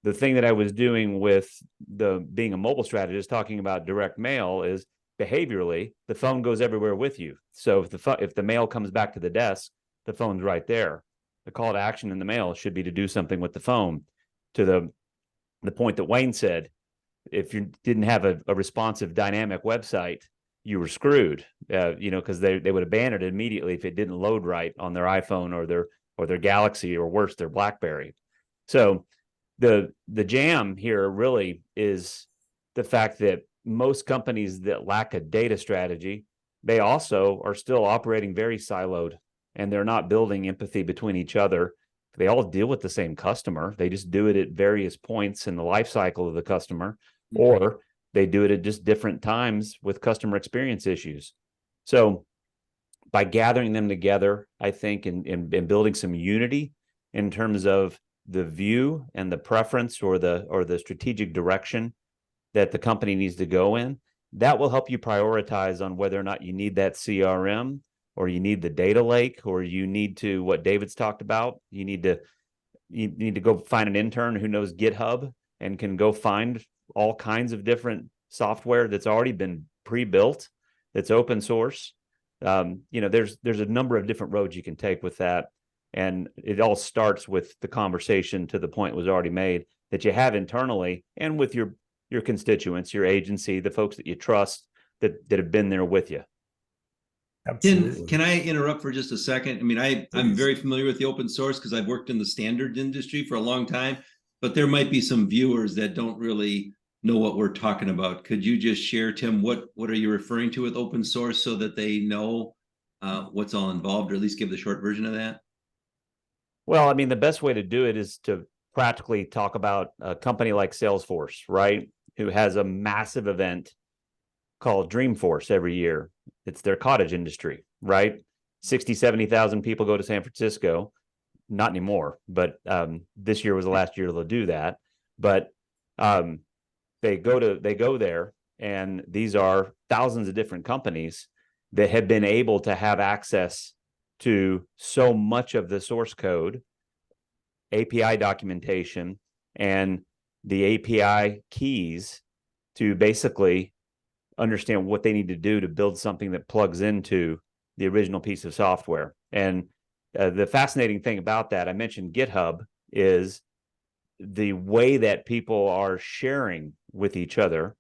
S3: The thing that I was doing with being a mobile strategist, talking about direct mail, is behaviorally, the phone goes everywhere with you. So if the mail comes back to the desk, the phone's right there. The call to action in the mail should be to do something with the phone. To the point that Wayne said, if you didn't have a responsive dynamic website, you were screwed, because they would abandon it immediately if it didn't load right on their iPhone or their Galaxy, or worse, their BlackBerry. So the jam here really is the fact that most companies that lack a data strategy, they also are still operating very siloed, and they're not building empathy between each other. They all deal with the same customer. They just do it at various points in the life cycle of the customer, or they do it at just different times with customer experience issues. So by gathering them together, I think, and building some unity in terms of the view and the preference or the strategic direction that the company needs to go in, that will help you prioritize on whether or not you need that CRM, or you need the data lake, or you need to, what David's talked about, you need to go find an intern who knows GitHub and can go find all kinds of different software that's already been pre-built, that's open source. There's a number of different roads you can take with that. And it all starts with the conversation, to the point was already made, that you have internally and with your constituents, your agency, the folks that you trust that have been there with you.
S2: Can I interrupt for just a second? I mean, I'm very familiar with the open source because I've worked in the standards industry for a long time, but there might be some viewers that don't really know what we're talking about, could you just share, Tim, what are you referring to with open source so that they know what's all involved, or at least give the short version of that?
S3: Well, I mean, the best way to do it is to practically talk about a company like Salesforce, right? Who has a massive event called Dreamforce every year. It's their cottage industry, right? 60, 70,000 people go to San Francisco. Not anymore, but this year was the last year they'll do that. But they go there, and these are thousands of different companies that have been able to have access to so much of the source code, API documentation, and the API keys to basically understand what they need to do to build something that plugs into the original piece of software. And the fascinating thing about that, I mentioned GitHub, is the way that people are sharing with each other.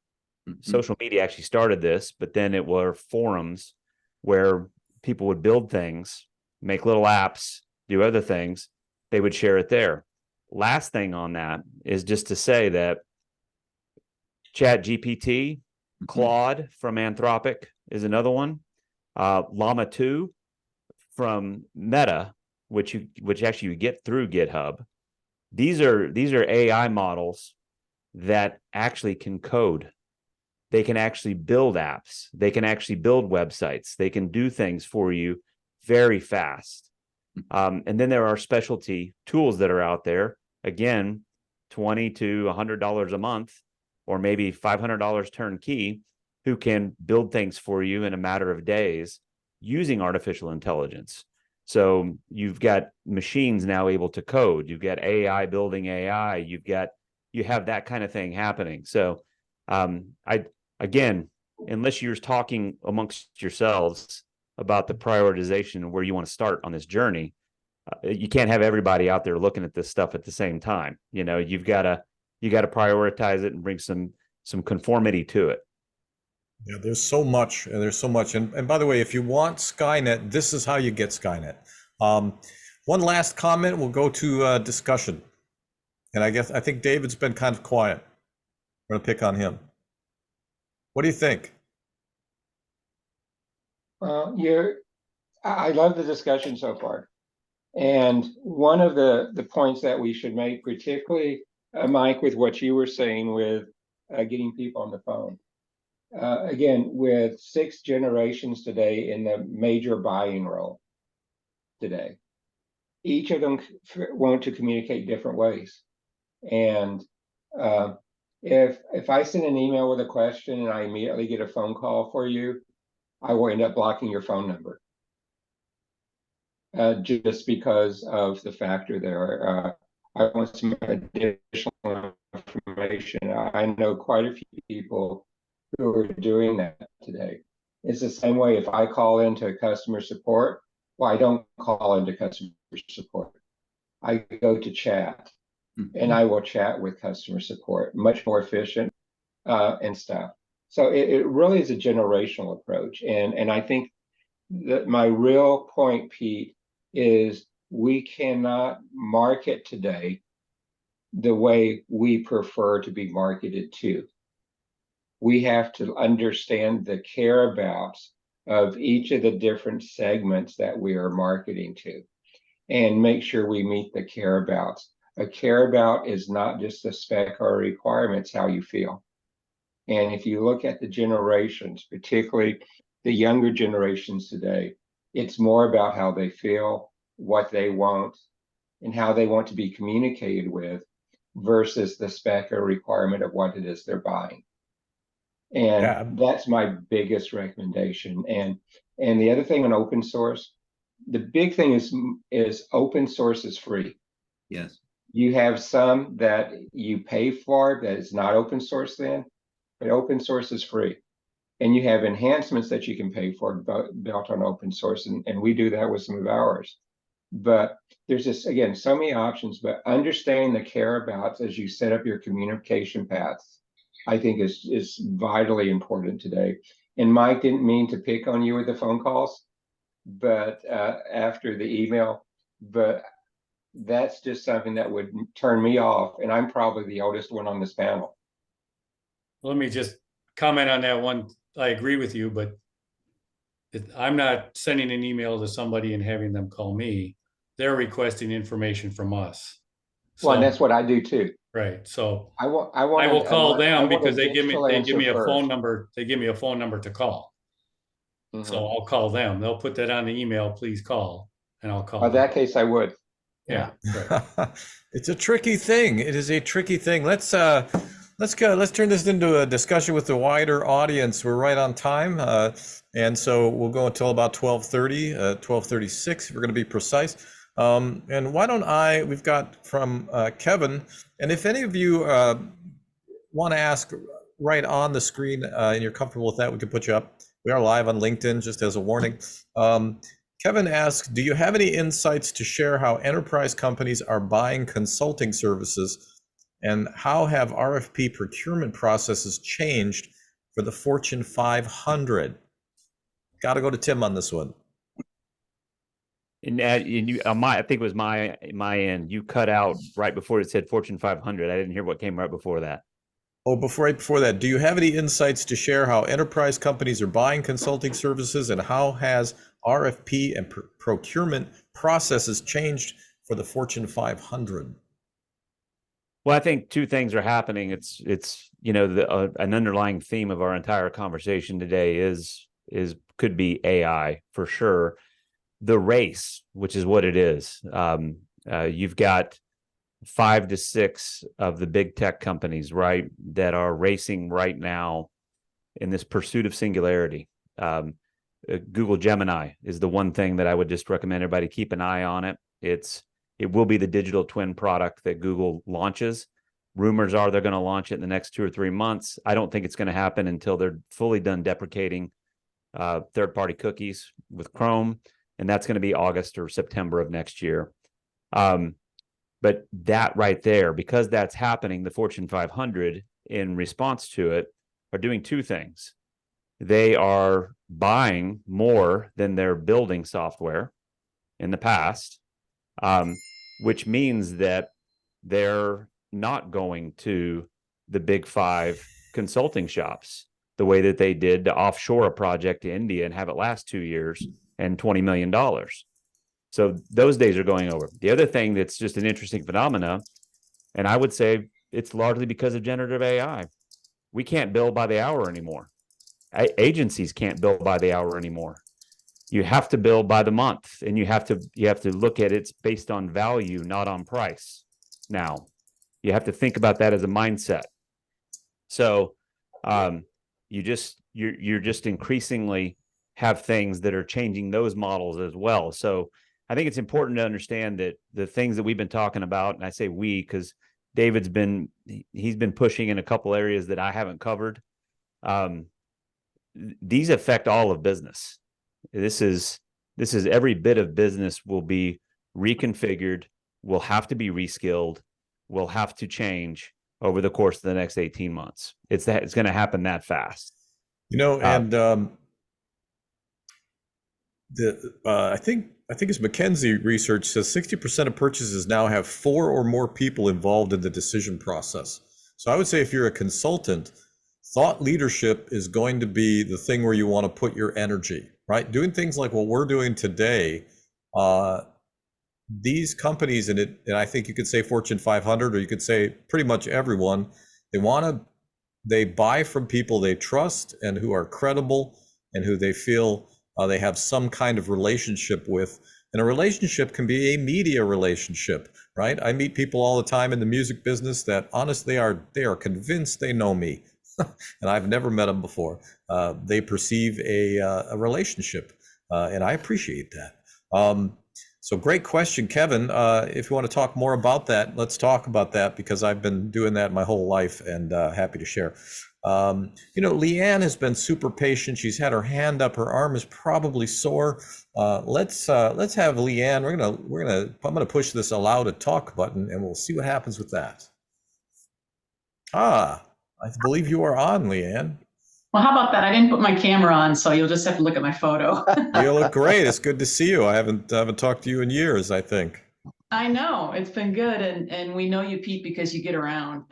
S3: Social media actually started this, but then it were forums where people would build things, make little apps, do other things. They would share it there. Last thing on that is just to say that Chat GPT, Claude from Anthropic is another one. Llama 2 from Meta, which actually you get through GitHub. These are AI models that actually can code. They can actually build apps. They can actually build websites. They can do things for you very fast. And then there are specialty tools that are out there. Again, $20 to $100 a month, or maybe $500 turnkey, who can build things for you in a matter of days using artificial intelligence. So you've got machines now able to code. You've got AI building AI. You have that kind of thing happening. So again, unless you're talking amongst yourselves about the prioritization and where you want to start on this journey, you can't have everybody out there looking at this stuff at the same time. You've got to prioritize it and bring some conformity to it.
S1: Yeah, there's so much, and there's so much. And by the way, if you want Skynet, this is how you get Skynet. One last comment, we'll go to discussion. And I think David's been kind of quiet. We're going to pick on him. What do you think?
S5: Well, I love the discussion so far. And one of the points that we should make, particularly, Mike, with what you were saying with getting people on the phone. Again, with 6 generations today in the major buying role today, each of them want to communicate different ways. And if I send an email with a question and I immediately get a phone call for you, I will end up blocking your phone number. Just because of the factor there. I want some additional information. I know quite a few people who are doing that today. It's the same way if I call into customer support. Well, I don't call into customer support. I go to chat, and I will chat with customer support, much more efficient and stuff. So it really is a generational approach. And I think that my real point, Pete, is we cannot market today the way we prefer to be marketed to. We have to understand the care-abouts of each of the different segments that we are marketing to and make sure we meet the care-abouts. A care-about is not just a spec or a requirement, it's how you feel. And if you look at the generations, particularly the younger generations today, it's more about how they feel, what they want, and how they want to be communicated with versus the spec or requirement of what it is they're buying. And that's my biggest recommendation. And the other thing on open source, the big thing is open source is free.
S2: Yes.
S5: You have some that you pay for that is not open source then, but open source is free. And you have enhancements that you can pay for built on open source. And we do that with some of ours. But there's just, again, so many options, but understanding the care-abouts as you set up your communication paths, I think is vitally important today. And Mike, didn't mean to pick on you with the phone calls, but after the email, but that's just something that would turn me off. And I'm probably the oldest one on this panel.
S4: Let me just comment on that one. I agree with you, but I'm not sending an email to somebody and having them call me. They're requesting information from us.
S5: Well, and
S4: So,
S5: that's what I do too.
S4: right. So
S5: I want
S4: I will call
S5: I
S4: them
S5: want
S4: because
S5: a digital
S4: they give
S5: answer
S4: me a phone
S5: first.
S4: number. They give me a phone number to call.
S5: Mhm.
S4: So I'll call them. They'll put that on the email, please call, and I'll call
S5: In
S4: them.
S5: that case, I would.
S4: Yeah, right.
S1: It's a tricky thing. It is a tricky thing. Let's go. Let's turn this into a discussion with the wider audience. We're right on time, and so we'll go until about 12:30, 12:36. If we're going to be precise. And why don't we've got from Kevin, and if any of you want to ask right on the screen and you're comfortable with that, we can put you up. We are live on LinkedIn, just as a warning. Kevin asks, do you have any insights to share how enterprise companies are buying consulting services, and how have RFP procurement processes changed for the Fortune 500? Got to go to Tim on this one.
S3: And you, I think it was my end. You cut out right before it said Fortune 500. I didn't hear what came right before that.
S1: Oh, right before that, do you have any insights to share how enterprise companies are buying consulting services, and how has RFP and procurement processes changed for the Fortune 500?
S3: Well, I think two things are happening. It's an underlying theme of our entire conversation today is could be AI for sure. The race, which is what it is. You've got 5 to 6 of the big tech companies, right, that are racing right now in this pursuit of singularity. Google Gemini is the one thing that I would just recommend everybody keep an eye on it. It will be the digital twin product that Google launches. Rumors are they're going to launch it in the next 2 or 3 months. I don't think it's going to happen until they're fully done deprecating third-party cookies with Chrome, and that's going to be August or September of next year. But that right there, because that's happening, the Fortune 500, in response to it, are doing two things. They are buying more than they're building software in the past, which means that they're not going to the big 5 consulting shops the way that they did to offshore a project to India and have it last 2 years and $20 million. So those days are going over. The other thing that's just an interesting phenomena, and I would say it's largely because of generative AI. We can't bill by the hour anymore. Agencies can't bill by the hour anymore. You have to bill by the month, and you have to look at it based on value, not on price. Now, you have to think about that as a mindset. So, you're just increasingly have things that are changing those models as well. So I think it's important to understand that the things that we've been talking about, and I say we because David's been pushing in a couple areas that I haven't covered. These affect all of business. This is every bit of business will be reconfigured, will have to be reskilled, will have to change over the course of the next 18 months. It's going to happen that fast.
S1: And I think it's McKinsey research says 60% of purchases now have 4 or more people involved in the decision process. So I would say if you're a consultant, thought leadership is going to be the thing where you want to put your energy, right? Doing things like what we're doing today. These companies, and I think you could say Fortune 500, or you could say pretty much everyone, they buy from people they trust and who are credible and who they feel they have some kind of relationship with. And a relationship can be a media relationship, right? I meet people all the time in the music business that honestly they are convinced they know me, and I've never met them before. They perceive a relationship, and I appreciate that. So great question, Kevin. If you want to talk more about that, let's talk about that, because I've been doing that my whole life, and happy to share. Leanne has been super patient. She's had her hand up. Her arm is probably sore. Let's have Leanne. I'm gonna push this allow to talk button, and we'll see what happens with that. I believe you are on, Leanne.
S7: Well, how about that? I didn't put my camera on, so you'll just have to look at my photo.
S1: You look great. It's good to see you. I haven't talked to you in years, I think.
S7: I know, it's been good, and we know you, Pete, because you get around.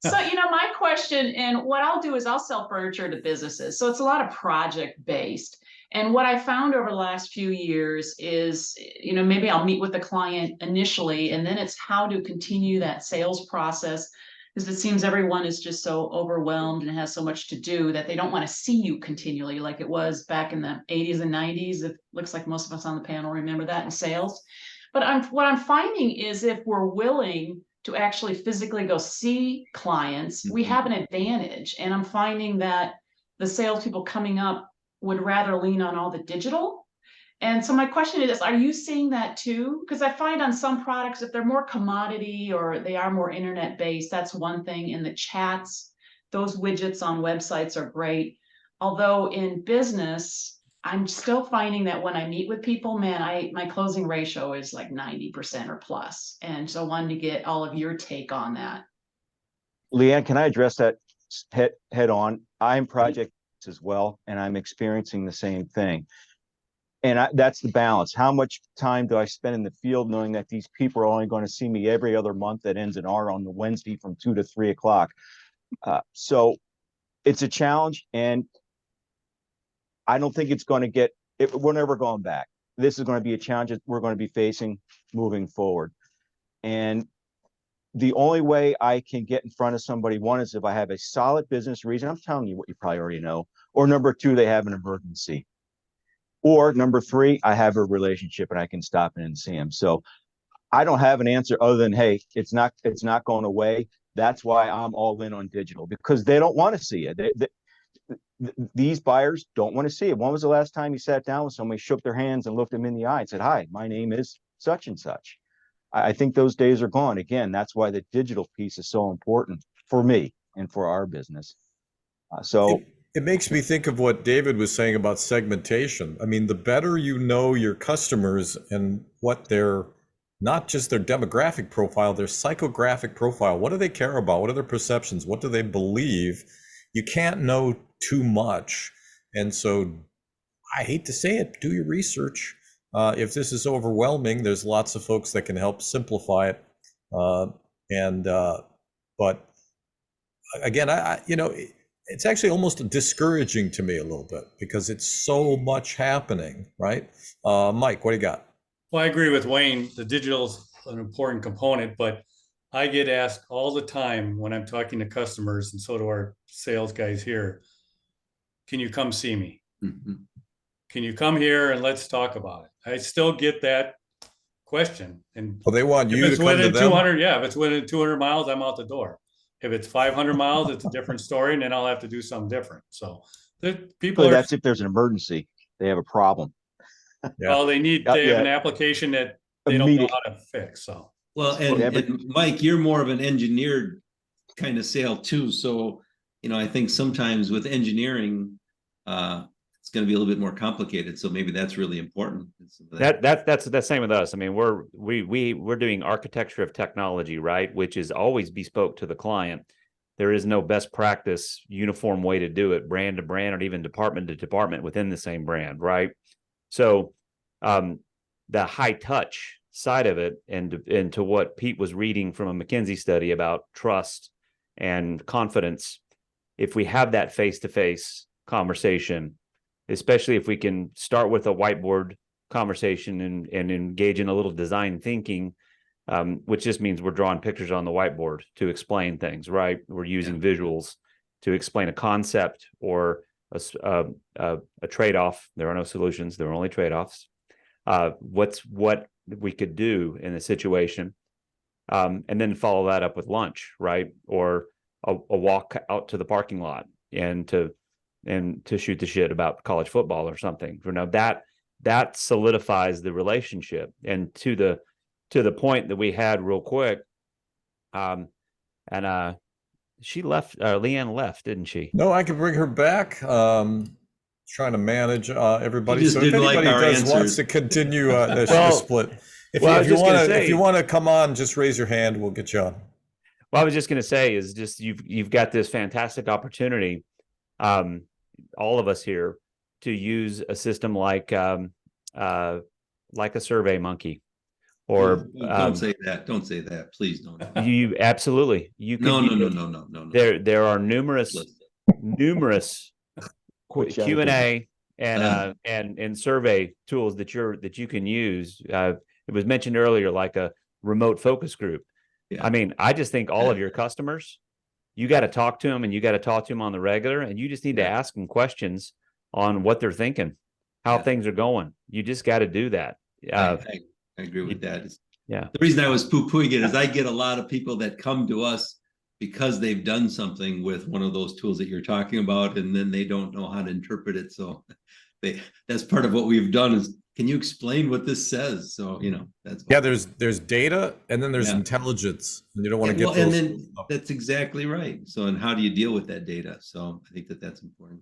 S7: So, my question, and what I'll do is I'll sell furniture to businesses. So it's a lot of project based. And what I found over the last few years is, maybe I'll meet with the client initially, and then it's how to continue that sales process. Because it seems everyone is just so overwhelmed and has so much to do that they don't want to see you continually like it was back in the 80s and 90s. It looks like most of us on the panel remember that in sales. But what I'm finding is if we're willing to actually physically go see clients, we have an advantage. And I'm finding that the salespeople coming up would rather lean on all the digital. And so my question is, are you seeing that too? Because I find on some products, if they're more commodity or they are more internet based, that's one thing. In the chats, those widgets on websites are great. Although in business, I'm still finding that when I meet with people, man, my closing ratio is like 90% or plus. And so I wanted to get all of your take on that.
S6: Leanne, can I address that head on? I'm project as well, and I'm experiencing the same thing. And that's the balance. How much time do I spend in the field knowing that these people are only going to see me every other month that ends in R on the Wednesday from 2 to 3 o'clock? So it's a challenge, and I don't think it's going to we're never going back. This is going to be a challenge that we're going to be facing moving forward. And the only way I can get in front of somebody, one, is if I have a solid business reason. I'm telling you what you probably already know. Or number two, they have an emergency. Or number three, I have a relationship and I can stop in and see them. So I don't have an answer other than, hey, it's not going away. That's why I'm all in on digital, because they don't want to see it. These buyers don't want to see it. When was the last time you sat down with somebody, shook their hands and looked them in the eye and said, hi, my name is such and such? I think those days are gone. Again, that's why the digital piece is so important for me and for our business.
S1: It makes me think of what David was saying about segmentation. I mean, the better you know your customers and what their, not just their demographic profile, their psychographic profile. What do they care about? What are their perceptions? What do they believe? You can't know too much. And so I hate to say it, do your research. If this is overwhelming, there's lots of folks that can help simplify it. But again, it's actually almost discouraging to me a little bit because it's so much happening, right? Mike, what do you got?
S4: Well, I agree with Wayne. The digital is an important component, but I get asked all the time when I'm talking to customers, and so do our sales guys here, can you come see me? Mm-hmm. Can you come here and let's talk about it? I still get that question. And
S1: well, they want you to come to them.
S4: 200, yeah, if it's within 200 miles, I'm out the door. If it's 500 miles, it's a different story, and then I'll have to do something different. So
S6: that's if there's an emergency, they have a problem.
S4: Yeah. Well, they have an application that they don't know how to fix. So
S2: well, and Mike, you're more of an engineered kind of sale too. So I think sometimes with engineering, it's going to be a little bit more complicated. So maybe that's really important.
S3: That's the same with us. I mean, we're doing architecture of technology, right? Which is always bespoke to the client. There is no best practice, uniform way to do it, brand to brand, or even department to department within the same brand, right? So the high touch side of it, and to what Pete was reading from a McKinsey study about trust and confidence, if we have that face-to-face conversation, especially if we can start with a whiteboard conversation and engage in a little design thinking, which just means we're drawing pictures on the whiteboard to explain things, right? We're using visuals to explain a concept or a trade-off. There are no solutions. There are only trade-offs. What we could do in a situation, and then follow that up with lunch, right? Or a walk out to the parking lot and to shoot the shit about college football or something. That solidifies the relationship. And to the point that we had real quick, she left. Leanne left, didn't she?
S1: No, I can bring her back. Trying to manage everybody.
S2: So if anybody
S1: wants to continue the split, if you want to come on, just raise your hand. We'll get you on.
S3: Well, I was just going to say is just you've got this fantastic opportunity, all of us here, to use a system like a Survey Monkey or
S2: Don't say that. Don't say that. Please don't.
S3: you absolutely you could
S2: No, no,
S3: use,
S2: no, no, no, no, no.
S3: there are numerous
S6: Which I
S3: Q&A
S2: Uh.
S3: and survey tools that you can use. It was mentioned earlier, like a remote focus group.
S2: Yeah.
S3: I mean, I just think all of your customers, you got to talk to them, and you got to talk to them on the regular, and you just need to
S2: Yeah.
S3: ask them questions on what they're thinking, how
S2: Yeah.
S3: things are going. You just got to do that.
S2: I agree with that.
S3: Yeah.
S2: The reason I was poo-pooing it is I get a lot of people that come to us because they've done something with one of those tools that you're talking about, and then they don't know how to interpret it. So that's part of what we've done is, can you explain what this says? So, that's.
S1: Yeah, there's data, and then there's intelligence, and you don't want to get
S2: Well,
S1: those.
S2: and then that's exactly right. So, and how do you deal with that data? So I think that's important.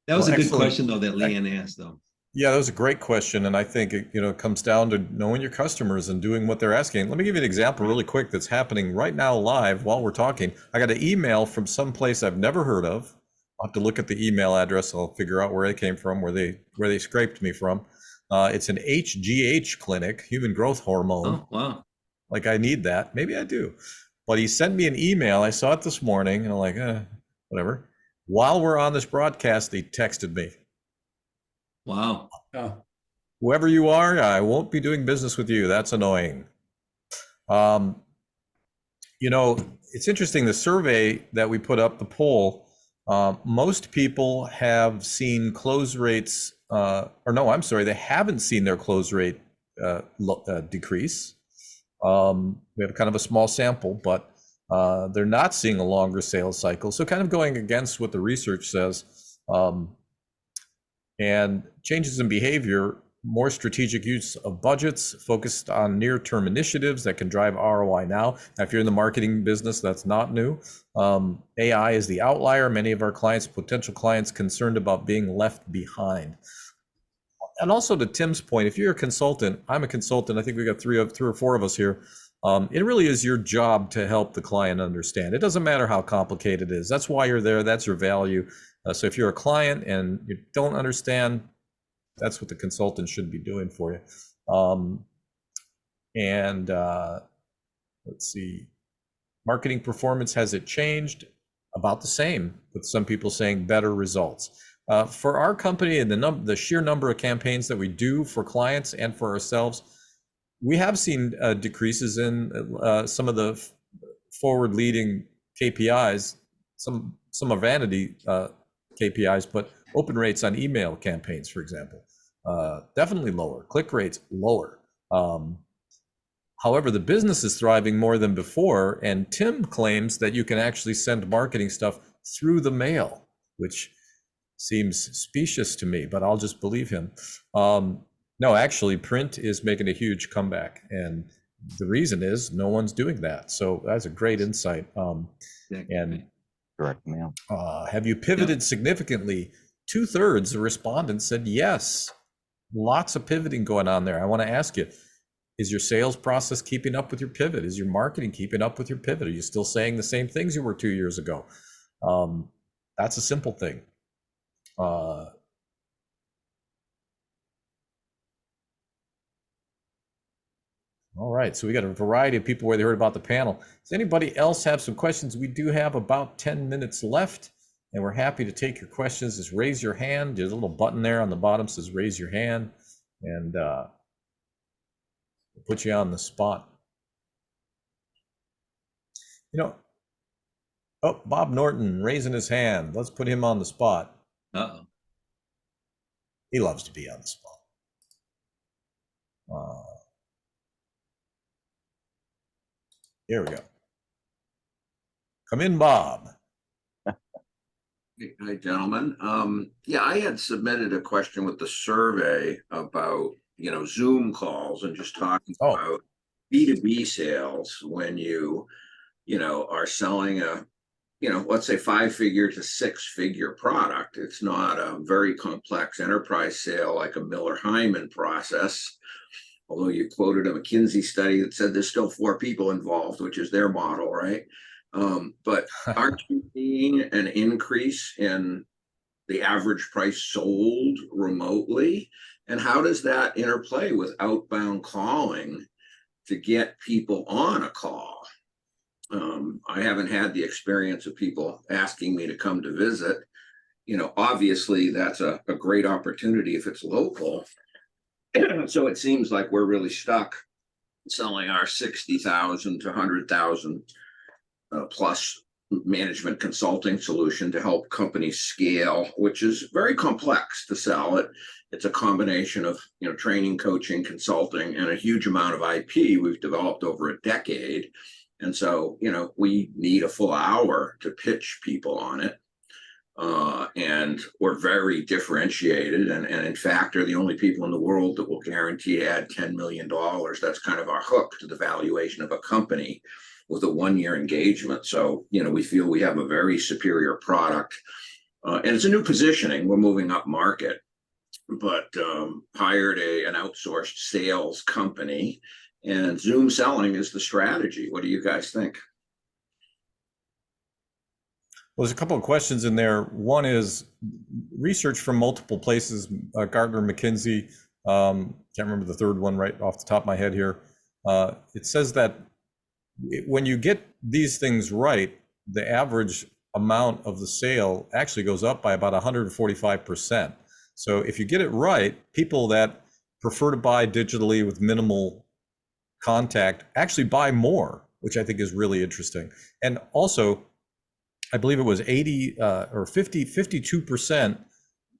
S2: That was a good
S1: excellent
S2: question though, that Leanne asked though.
S1: Yeah, that was a great question, and I think it comes down to knowing your customers and doing what they're asking. Let me give you an example really quick that's happening right now live while we're talking. I got an email from some place I've never heard of. I'll have to look at the email address. I'll figure out where it came from, where they scraped me from. It's an HGH clinic, human growth hormone.
S2: Oh, wow.
S1: Like I need that. Maybe I do. But he sent me an email. I saw it this morning, and I'm like, whatever. While we're on this broadcast, he texted me.
S2: Wow.
S4: Oh,
S1: Whoever you are, I won't be doing business with you. That's annoying. It's interesting, the survey that we put up, the poll, most people have seen close rates, they haven't seen their close rate decrease. We have kind of a small sample, but they're not seeing a longer sales cycle. So kind of going against what the research says. And changes in behavior, more strategic use of budgets focused on near-term initiatives that can drive ROI now. If you're in the marketing business, that's not new. AI is the outlier. Many of our potential clients, concerned about being left behind. And also to Tim's point, if you're a consultant, I'm a consultant. I think we got three or four of us here. It really is your job to help the client understand. It doesn't matter how complicated it is. That's why you're there. That's your value. So if you're a client and you don't understand, that's what the consultant should be doing for you. Let's see, marketing performance, has it changed? About the same, with some people saying better results. For our company and the sheer number of campaigns that we do for clients and for ourselves, we have seen decreases in some of the forward-leading KPIs, some are vanity KPIs, but open rates on email campaigns, for example, definitely lower. Click rates lower. However, the business is thriving more than before, and Tim claims that you can actually send marketing stuff through the mail, which seems specious to me, but I'll just believe him. No, actually, print is making a huge comeback, and the reason is no one's doing that. So that's a great insight. And
S6: correct, ma'am.
S1: Have you pivoted significantly? 2/3 of respondents said yes. Lots of pivoting going on there. I want to ask you, is your sales process keeping up with your pivot? Is your marketing keeping up with your pivot? Are you still saying the same things you were 2 years ago? That's a simple thing. All right, so we got a variety of people where they heard about the panel. Does anybody else have some questions? We do have about 10 minutes left, and we're happy to take your questions. Just raise your hand. There's a little button there on the bottom that says raise your hand, and we'll put you on the spot. Oh, Bob Norton raising his hand. Let's put him on the spot.
S2: Uh-oh.
S1: He loves to be on the spot. Here we go. Come in, Bob.
S8: Hi, gentlemen. Yeah, I had submitted a question with the survey about, Zoom calls and just talking about B2B sales when you are selling a, let's say 5-figure to 6-figure product. It's not a very complex enterprise sale like a Miller Hyman process. Although you quoted a McKinsey study that said there's still 4 people involved, which is their model, right? But aren't you seeing an increase in the average price sold remotely? And how does that interplay with outbound calling to get people on a call? I haven't had the experience of people asking me to come to visit. Obviously that's a great opportunity if it's local. So it seems like we're really stuck selling our 60,000 to 100,000 plus management consulting solution to help companies scale, which is very complex to sell. It's a combination of training, coaching, consulting, and a huge amount of IP we've developed over a decade. And so we need a full hour to pitch people on it. And we're very differentiated, and in fact are the only people in the world that will guarantee to add $10 million. That's kind of our hook to the valuation of a company with a 1-year engagement. So we feel we have a very superior product, and it's a new positioning. We're moving up market, but hired an outsourced sales company, and Zoom selling is the strategy. What do you guys think?
S1: Well, there's a couple of questions in there. One is research from multiple places, Gartner, McKinsey, can't remember the third one right off the top of my head here. It says that when you get these things right, the average amount of the sale actually goes up by about 145%. So if you get it right, people that prefer to buy digitally with minimal contact actually buy more, which I think is really interesting. And also, I believe it was 52%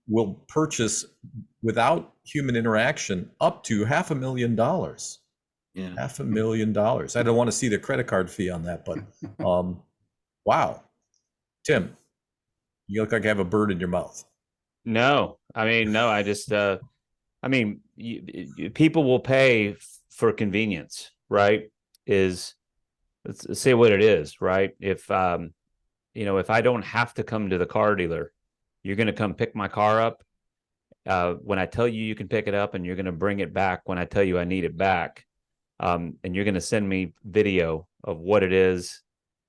S1: will purchase without human interaction up to $500,000.
S2: Yeah.
S1: $500,000. I don't want to see the credit card fee on that, but wow. Tim, you look like you have a bird in your mouth.
S3: No, I just, people will pay for convenience, right? Let's say what it is, right? If I don't have to come to the car dealer, you're going to come pick my car up. When I tell you you can pick it up, and you're going to bring it back when I tell you I need it back. And you're going to send me video of what it is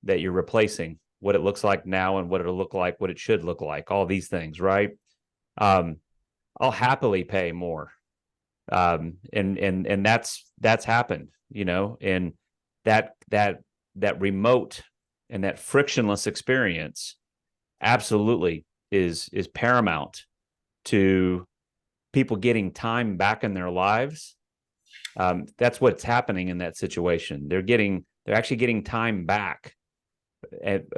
S3: that you're replacing, what it looks like now and what it'll look like, what it should look like, all these things, right? I'll happily pay more. And that's happened, and that remote and that frictionless experience absolutely is paramount to people getting time back in their lives. That's what's happening in that situation. They're actually getting time back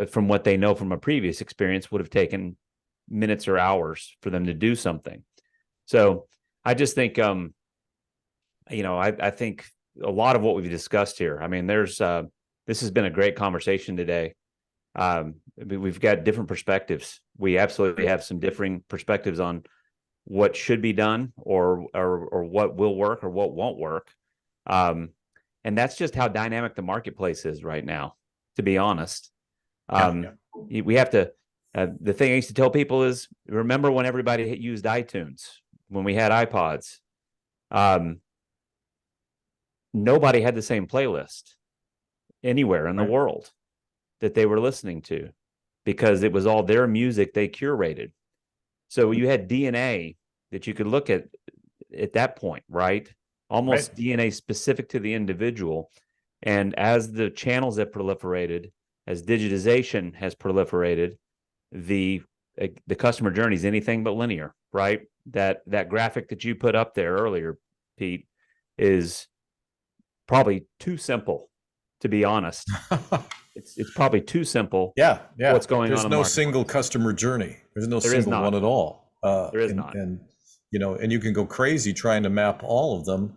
S3: from what they know from a previous experience would have taken minutes or hours for them to do something. So I just think, I think a lot of what we've discussed here, this has been a great conversation today. We've got different perspectives. We absolutely have some differing perspectives on what should be done or what will work or what won't work. And that's just how dynamic the marketplace is right now, to be honest. We have to, the thing I used to tell people is, remember when everybody used iTunes, when we had iPods, nobody had the same playlist anywhere in the world that they were listening to, because it was all their music they curated. So you had DNA that you could look at that point, right? Almost DNA specific to the individual. And as the channels have proliferated, as digitization has proliferated, the customer journey is anything but linear, right? That graphic that you put up there earlier, Pete, is probably too simple, to be honest. It's probably too simple.
S1: Yeah.
S3: What's going
S1: There's
S3: on?
S1: No single customer journey. There's no single one at all.
S3: There is not.
S1: And you can go crazy trying to map all of them.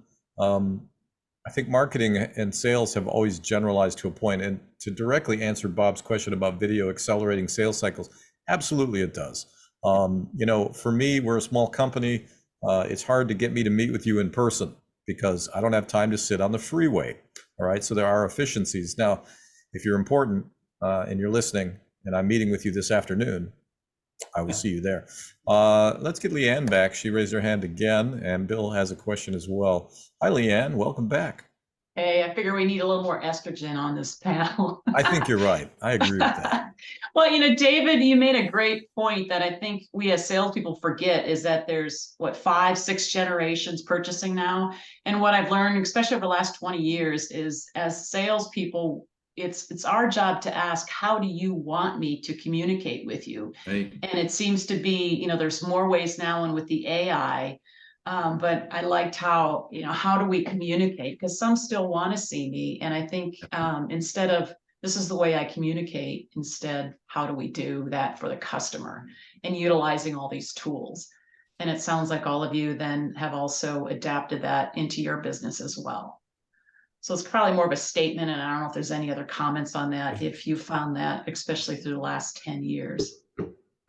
S1: I think marketing and sales have always generalized to a point. And to directly answer Bob's question about video accelerating sales cycles, absolutely it does. For me, we're a small company. It's hard to get me to meet with you in person because I don't have time to sit on the freeway. All right. So there are efficiencies. Now, if you're important and you're listening and I'm meeting with you this afternoon, I will see you there. Let's get Leanne back. She raised her hand again, and Bill has a question as well. Hi, Leanne. Welcome back.
S7: Hey, I figure we need a little more estrogen on this panel.
S1: I think you're right. I agree with that.
S7: Well, David, you made a great point that I think we as salespeople forget is that there's what, 5, 6 generations purchasing now. And what I've learned, especially over the last 20 years, is as salespeople, it's our job to ask, how do you want me to communicate with you?
S2: Right.
S7: And it seems to be, there's more ways now, and with the AI. But I liked how, how do we communicate? Because some still want to see me. And I think instead of, this is the way I communicate, instead, how do we do that for the customer, and utilizing all these tools? And it sounds like all of you then have also adapted that into your business as well. So it's probably more of a statement, and I don't know if there's any other comments on that, if you found that, especially through the last 10 years.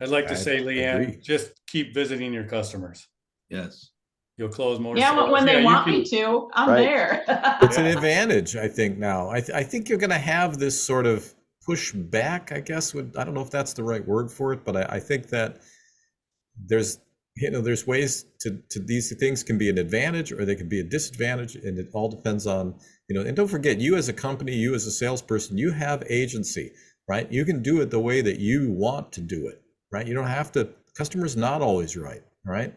S4: I'd like to
S1: I
S4: say, Leanne,
S1: agree.
S4: just keep visiting your customers.
S2: Yes.
S4: You'll close more
S7: Yeah,
S4: sales.
S7: but when they
S4: you
S7: want
S4: can-
S7: me to, I'm
S6: Right.
S7: there.
S1: It's an advantage, I think, now. I think you're going to have this sort of push back, I guess. I don't know if that's the right word for it, but I think that there's ways to these things can be an advantage or they can be a disadvantage, and it all depends on, and don't forget, you as a company, you as a salesperson, you have agency, right? You can do it the way that you want to do it, right? You don't have to, customer's not always right, right?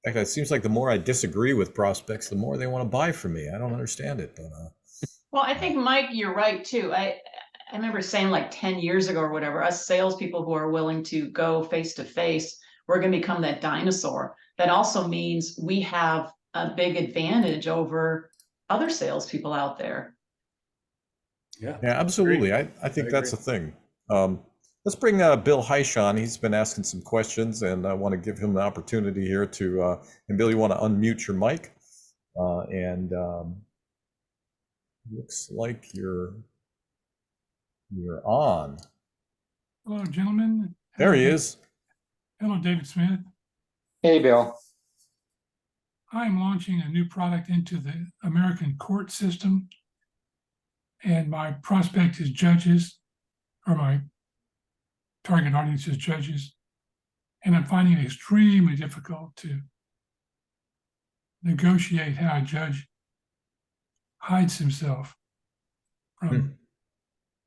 S1: In fact, it seems like the more I disagree with prospects, the more they want to buy from me. I don't understand it, but
S7: Well, I think, Mike, you're right too. I remember saying like 10 years ago or whatever, us salespeople who are willing to go face to face, we're going to become that dinosaur. That also means we have a big advantage over other salespeople out there.
S4: Yeah,
S1: yeah, absolutely.
S4: Agreed.
S1: I think
S4: I
S1: that's the
S4: agree.
S1: thing. Let's bring Bill Heish on. He's been asking some questions, and I want to give him the opportunity here to, and Bill, you want to unmute your mic? And looks like you're on.
S9: Hello, gentlemen.
S1: There he is.
S9: Hello, David Smith.
S5: Hey, Bill.
S9: I'm launching a new product into the American court system, and my prospect is judges, or my target audience is judges, and I'm finding it extremely difficult to negotiate how a judge hides himself from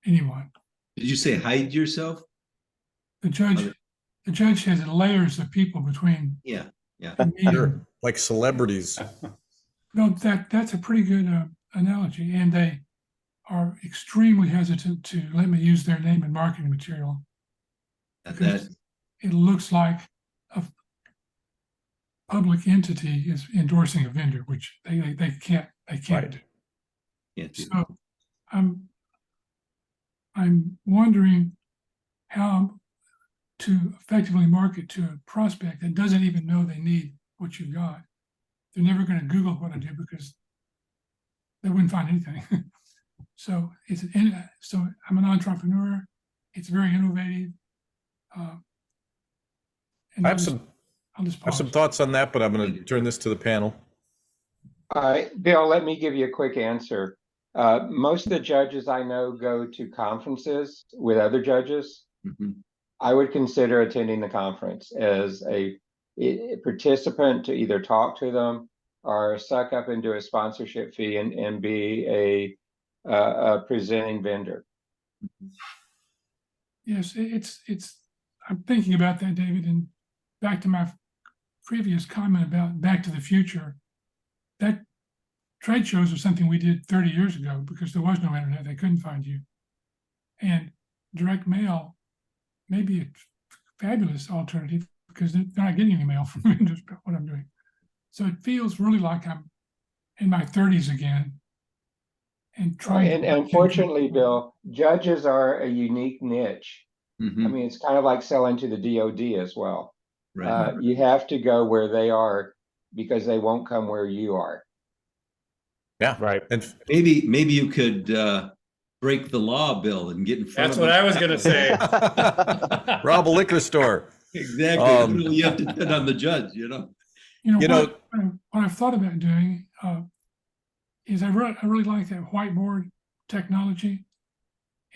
S9: anyone.
S2: Did you say hide yourself?
S9: The judge has layers of people between
S2: Yeah.
S9: me and
S1: Sure. Like celebrities.
S9: no, that's a pretty good analogy, and they are extremely hesitant to let me use their name in marketing material because it looks like a public entity is endorsing a vendor, which they can't
S1: Right.
S9: do.
S2: Can't do
S9: So I'm wondering how to effectively market to a prospect that doesn't even know they need what you've got. They're never going to Google what I do because they wouldn't find anything. So so I'm an entrepreneur. It's very innovative. And
S1: I
S9: I'll
S1: have
S9: just
S1: some
S9: pause.
S1: thoughts on that, but I'm going to turn this to the panel.
S5: All right, Bill, let me give you a quick answer. Most of the judges I know go to conferences with other judges.
S2: Mhm.
S5: I would consider attending the conference as a participant to either talk to them or suck up into a sponsorship fee and be a presenting vendor.
S9: Yes, I'm thinking about that, David, and back to my previous comment about Back to the Future. That trade shows are something we did 30 years ago because there was no internet. They couldn't find you. And direct mail may be a fabulous alternative because they're not getting any mail from vendors about what I'm doing. So it feels really like I'm in my 30s again and trying
S5: And
S9: to.
S5: unfortunately, Bill, judges are a unique niche.
S2: Mhm.
S5: I mean, it's kind of like selling to the DOD as well.
S2: Right.
S5: You have to go where they are because they won't come where you are.
S1: Yeah.
S3: Right.
S1: And
S2: Maybe you could break the law, Bill, and get in front
S4: That's
S2: of
S4: what
S2: them.
S4: I was going to say.
S1: rob a liquor store.
S2: Exactly. You have to depend on the judge, you know.
S9: What I've thought about doing is I really like that whiteboard technology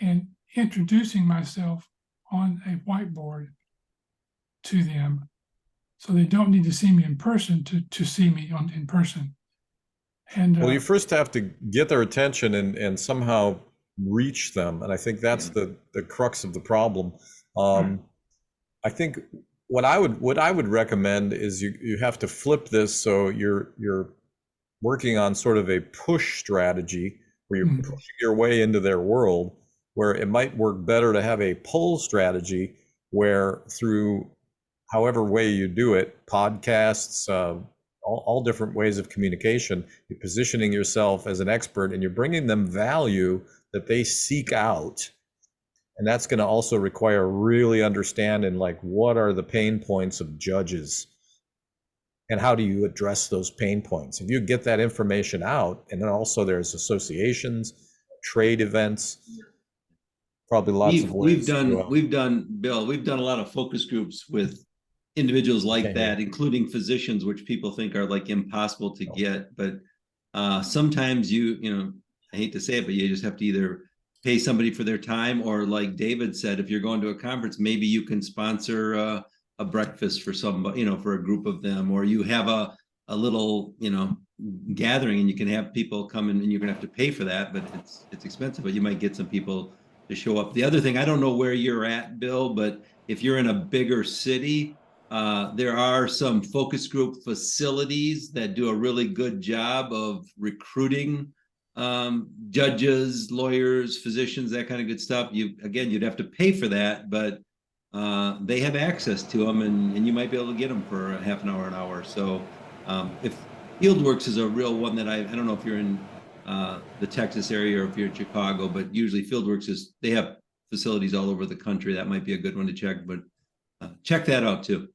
S9: and introducing myself on a whiteboard to them so they don't need to see me in person to see me in person. And
S1: Well, you first have to get their attention and somehow reach them. And I think that's the crux of the problem. I think what I would recommend is you have to flip this so you're working on sort of a push strategy where you're pushing your way into their world, where it might work better to have a pull strategy where through however way you do it, podcasts, all different ways of communication, you're positioning yourself as an expert and you're bringing them value that they seek out. And that's going to also require really understanding, like, what are the pain points of judges and how do you address those pain points? If you get that information out, and then also there's associations, trade events, probably lots of ways.
S2: We've done, Bill, we've done a lot of focus groups with individuals like that, including physicians, which people think are like impossible to get. But sometimes I hate to say it, but you just have to either pay somebody for their time, or like David said, if you're going to a conference, maybe you can sponsor a breakfast for somebody, for a group of them, or you have a little, gathering and you can have people come in and you're gonna have to pay for that, but it's expensive, but you might get some people to show up. The other thing, I don't know where you're at, Bill, but if you're in a bigger city, there are some focus group facilities that do a really good job of recruiting judges, lawyers, physicians, that kind of good stuff. You'd have to pay for that, but they have access to them, and you might be able to get them for a half an hour. So if Fieldworks is a real one that I don't know if you're in the Texas area or if you're in Chicago, but usually Fieldworks they have facilities all over the country. That might be a good one to check, but check that out too.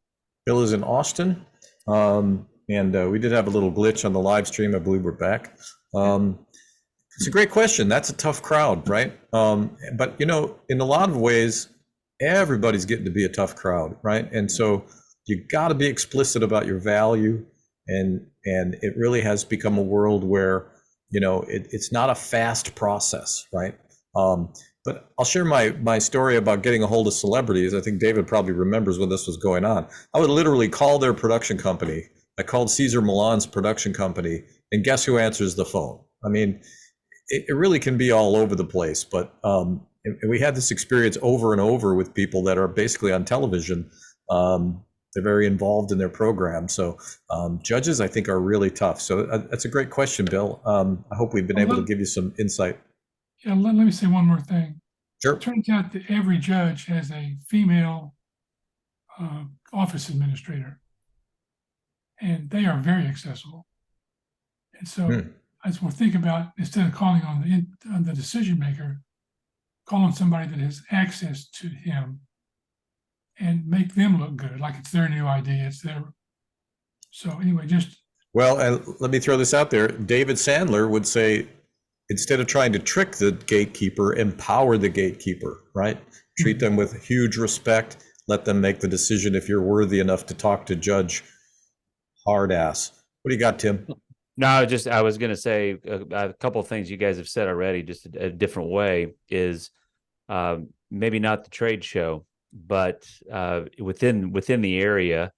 S1: Bill is in Austin, and we did have a little glitch on the live stream. I believe we're back. It's a great question. That's a tough crowd, right? But in a lot of ways, everybody's getting to be a tough crowd, right? And so you got to be explicit about your value, and it really has become a world where it's not a fast process, right? But I'll share my story about getting a hold of celebrities. I think David probably remembers when this was going on. I would literally call their production company. I called Cesar Millan's production company, and guess who answers the phone? I mean, it really can be all over the place, but we had this experience over and over with people that are basically on television. They're very involved in their program. So judges, I think, are really tough. So that's a great question, Bill. I hope we've been able to give you some insight.
S9: Yeah, let me say one more thing.
S1: Sure.
S9: It turns out that every judge has a female office administrator, and they are very accessible. And so as we'll think about, instead of calling on the decision maker, call on somebody that has access to him and make them look good, like it's their new idea. It's their. So anyway,
S1: Well, and let me throw this out there. David Sandler would say, instead of trying to trick the gatekeeper, empower the gatekeeper, right? Treat them with huge respect. Let them make the decision if you're worthy enough to talk to Judge Hardass. What do you got, Tim?
S3: No, I was going to say a couple of things you guys have said already, just a different way, is maybe not the trade show, but within the area,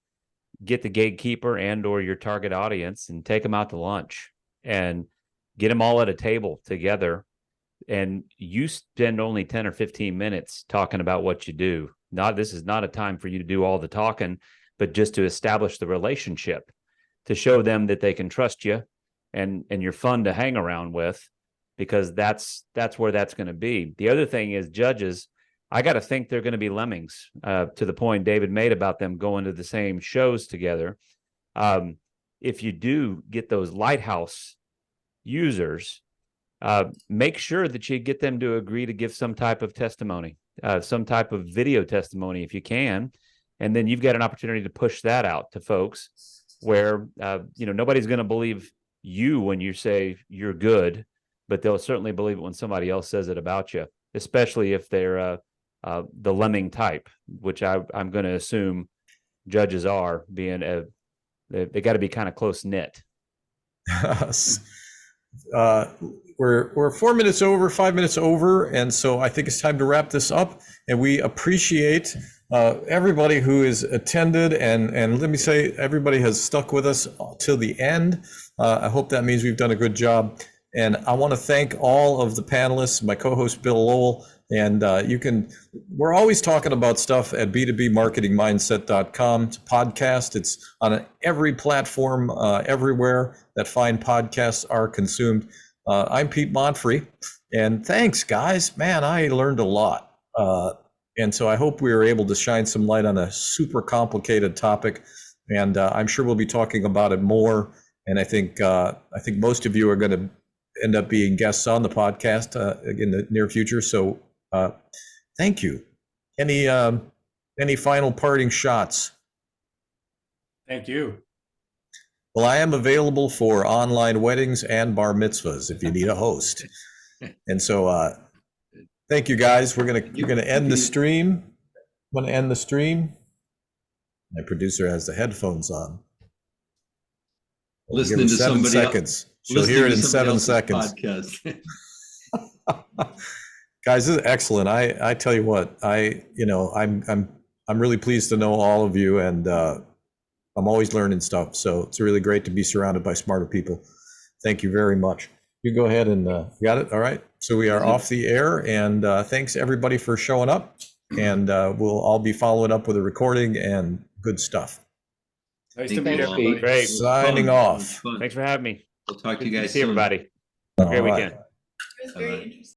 S3: get the gatekeeper and or your target audience and take them out to lunch and get them all at a table together. And you spend only 10 or 15 minutes talking about what you do. This is not a time for you to do all the talking, but just to establish the relationship, to show them that they can trust you and you're fun to hang around with, because that's where that's going to be. The other thing is judges, I got to think they're going to be lemmings, to the point David made about them going to the same shows together. If you do get those lighthouse users, make sure that you get them to agree to give some type of testimony, some type of video testimony if you can. And then you've got an opportunity to push that out to folks where, nobody's going to believe you when you say you're good, but they'll certainly believe it when somebody else says it about you, especially if they're the lemming type, which I'm going to assume judges are, being they got to be kind of close knit.
S1: we're 4 minutes over, 5 minutes over, and so I think it's time to wrap this up. And we appreciate everybody who has attended, and let me say, everybody has stuck with us till the end. I hope that means we've done a good job. And I want to thank all of the panelists, my co-host Bill Lowell, and we're always talking about stuff at b2bmarketingmindset.com. It's a podcast. It's on every platform, everywhere that fine podcasts are consumed. I'm Pete Monfre, and thanks, guys. Man, I learned a lot. And so I hope we were able to shine some light on a super complicated topic, and I'm sure we'll be talking about it more. And I think most of you are going to end up being guests on the podcast in the near future. So thank you. Any final parting shots?
S4: Thank you.
S1: Well, I am available for online weddings and bar mitzvahs if you need a host. And so thank you, guys. We're gonna end the stream. I'm gonna end the stream. My producer has the headphones on.
S2: Listening to somebody
S1: seconds. She'll hear it in 7 seconds.
S2: Podcast.
S1: Guys, this is excellent. I tell you what, I'm really pleased to know all of you, and I'm always learning stuff. So it's really great to be surrounded by smarter people. Thank you very much. You go ahead and got it. All right. So we are off the air, and thanks everybody for showing up. And we'll all be following up with a recording and good stuff.
S4: Nice
S2: Thank
S4: to meet
S2: you all.
S4: everybody.
S3: Great.
S1: Signing off.
S2: Fun.
S3: Thanks for having me.
S2: We'll talk to you
S3: Good
S2: guys
S3: see
S2: soon.
S3: everybody. Have a great
S1: All right.
S3: weekend.
S7: It was very interesting.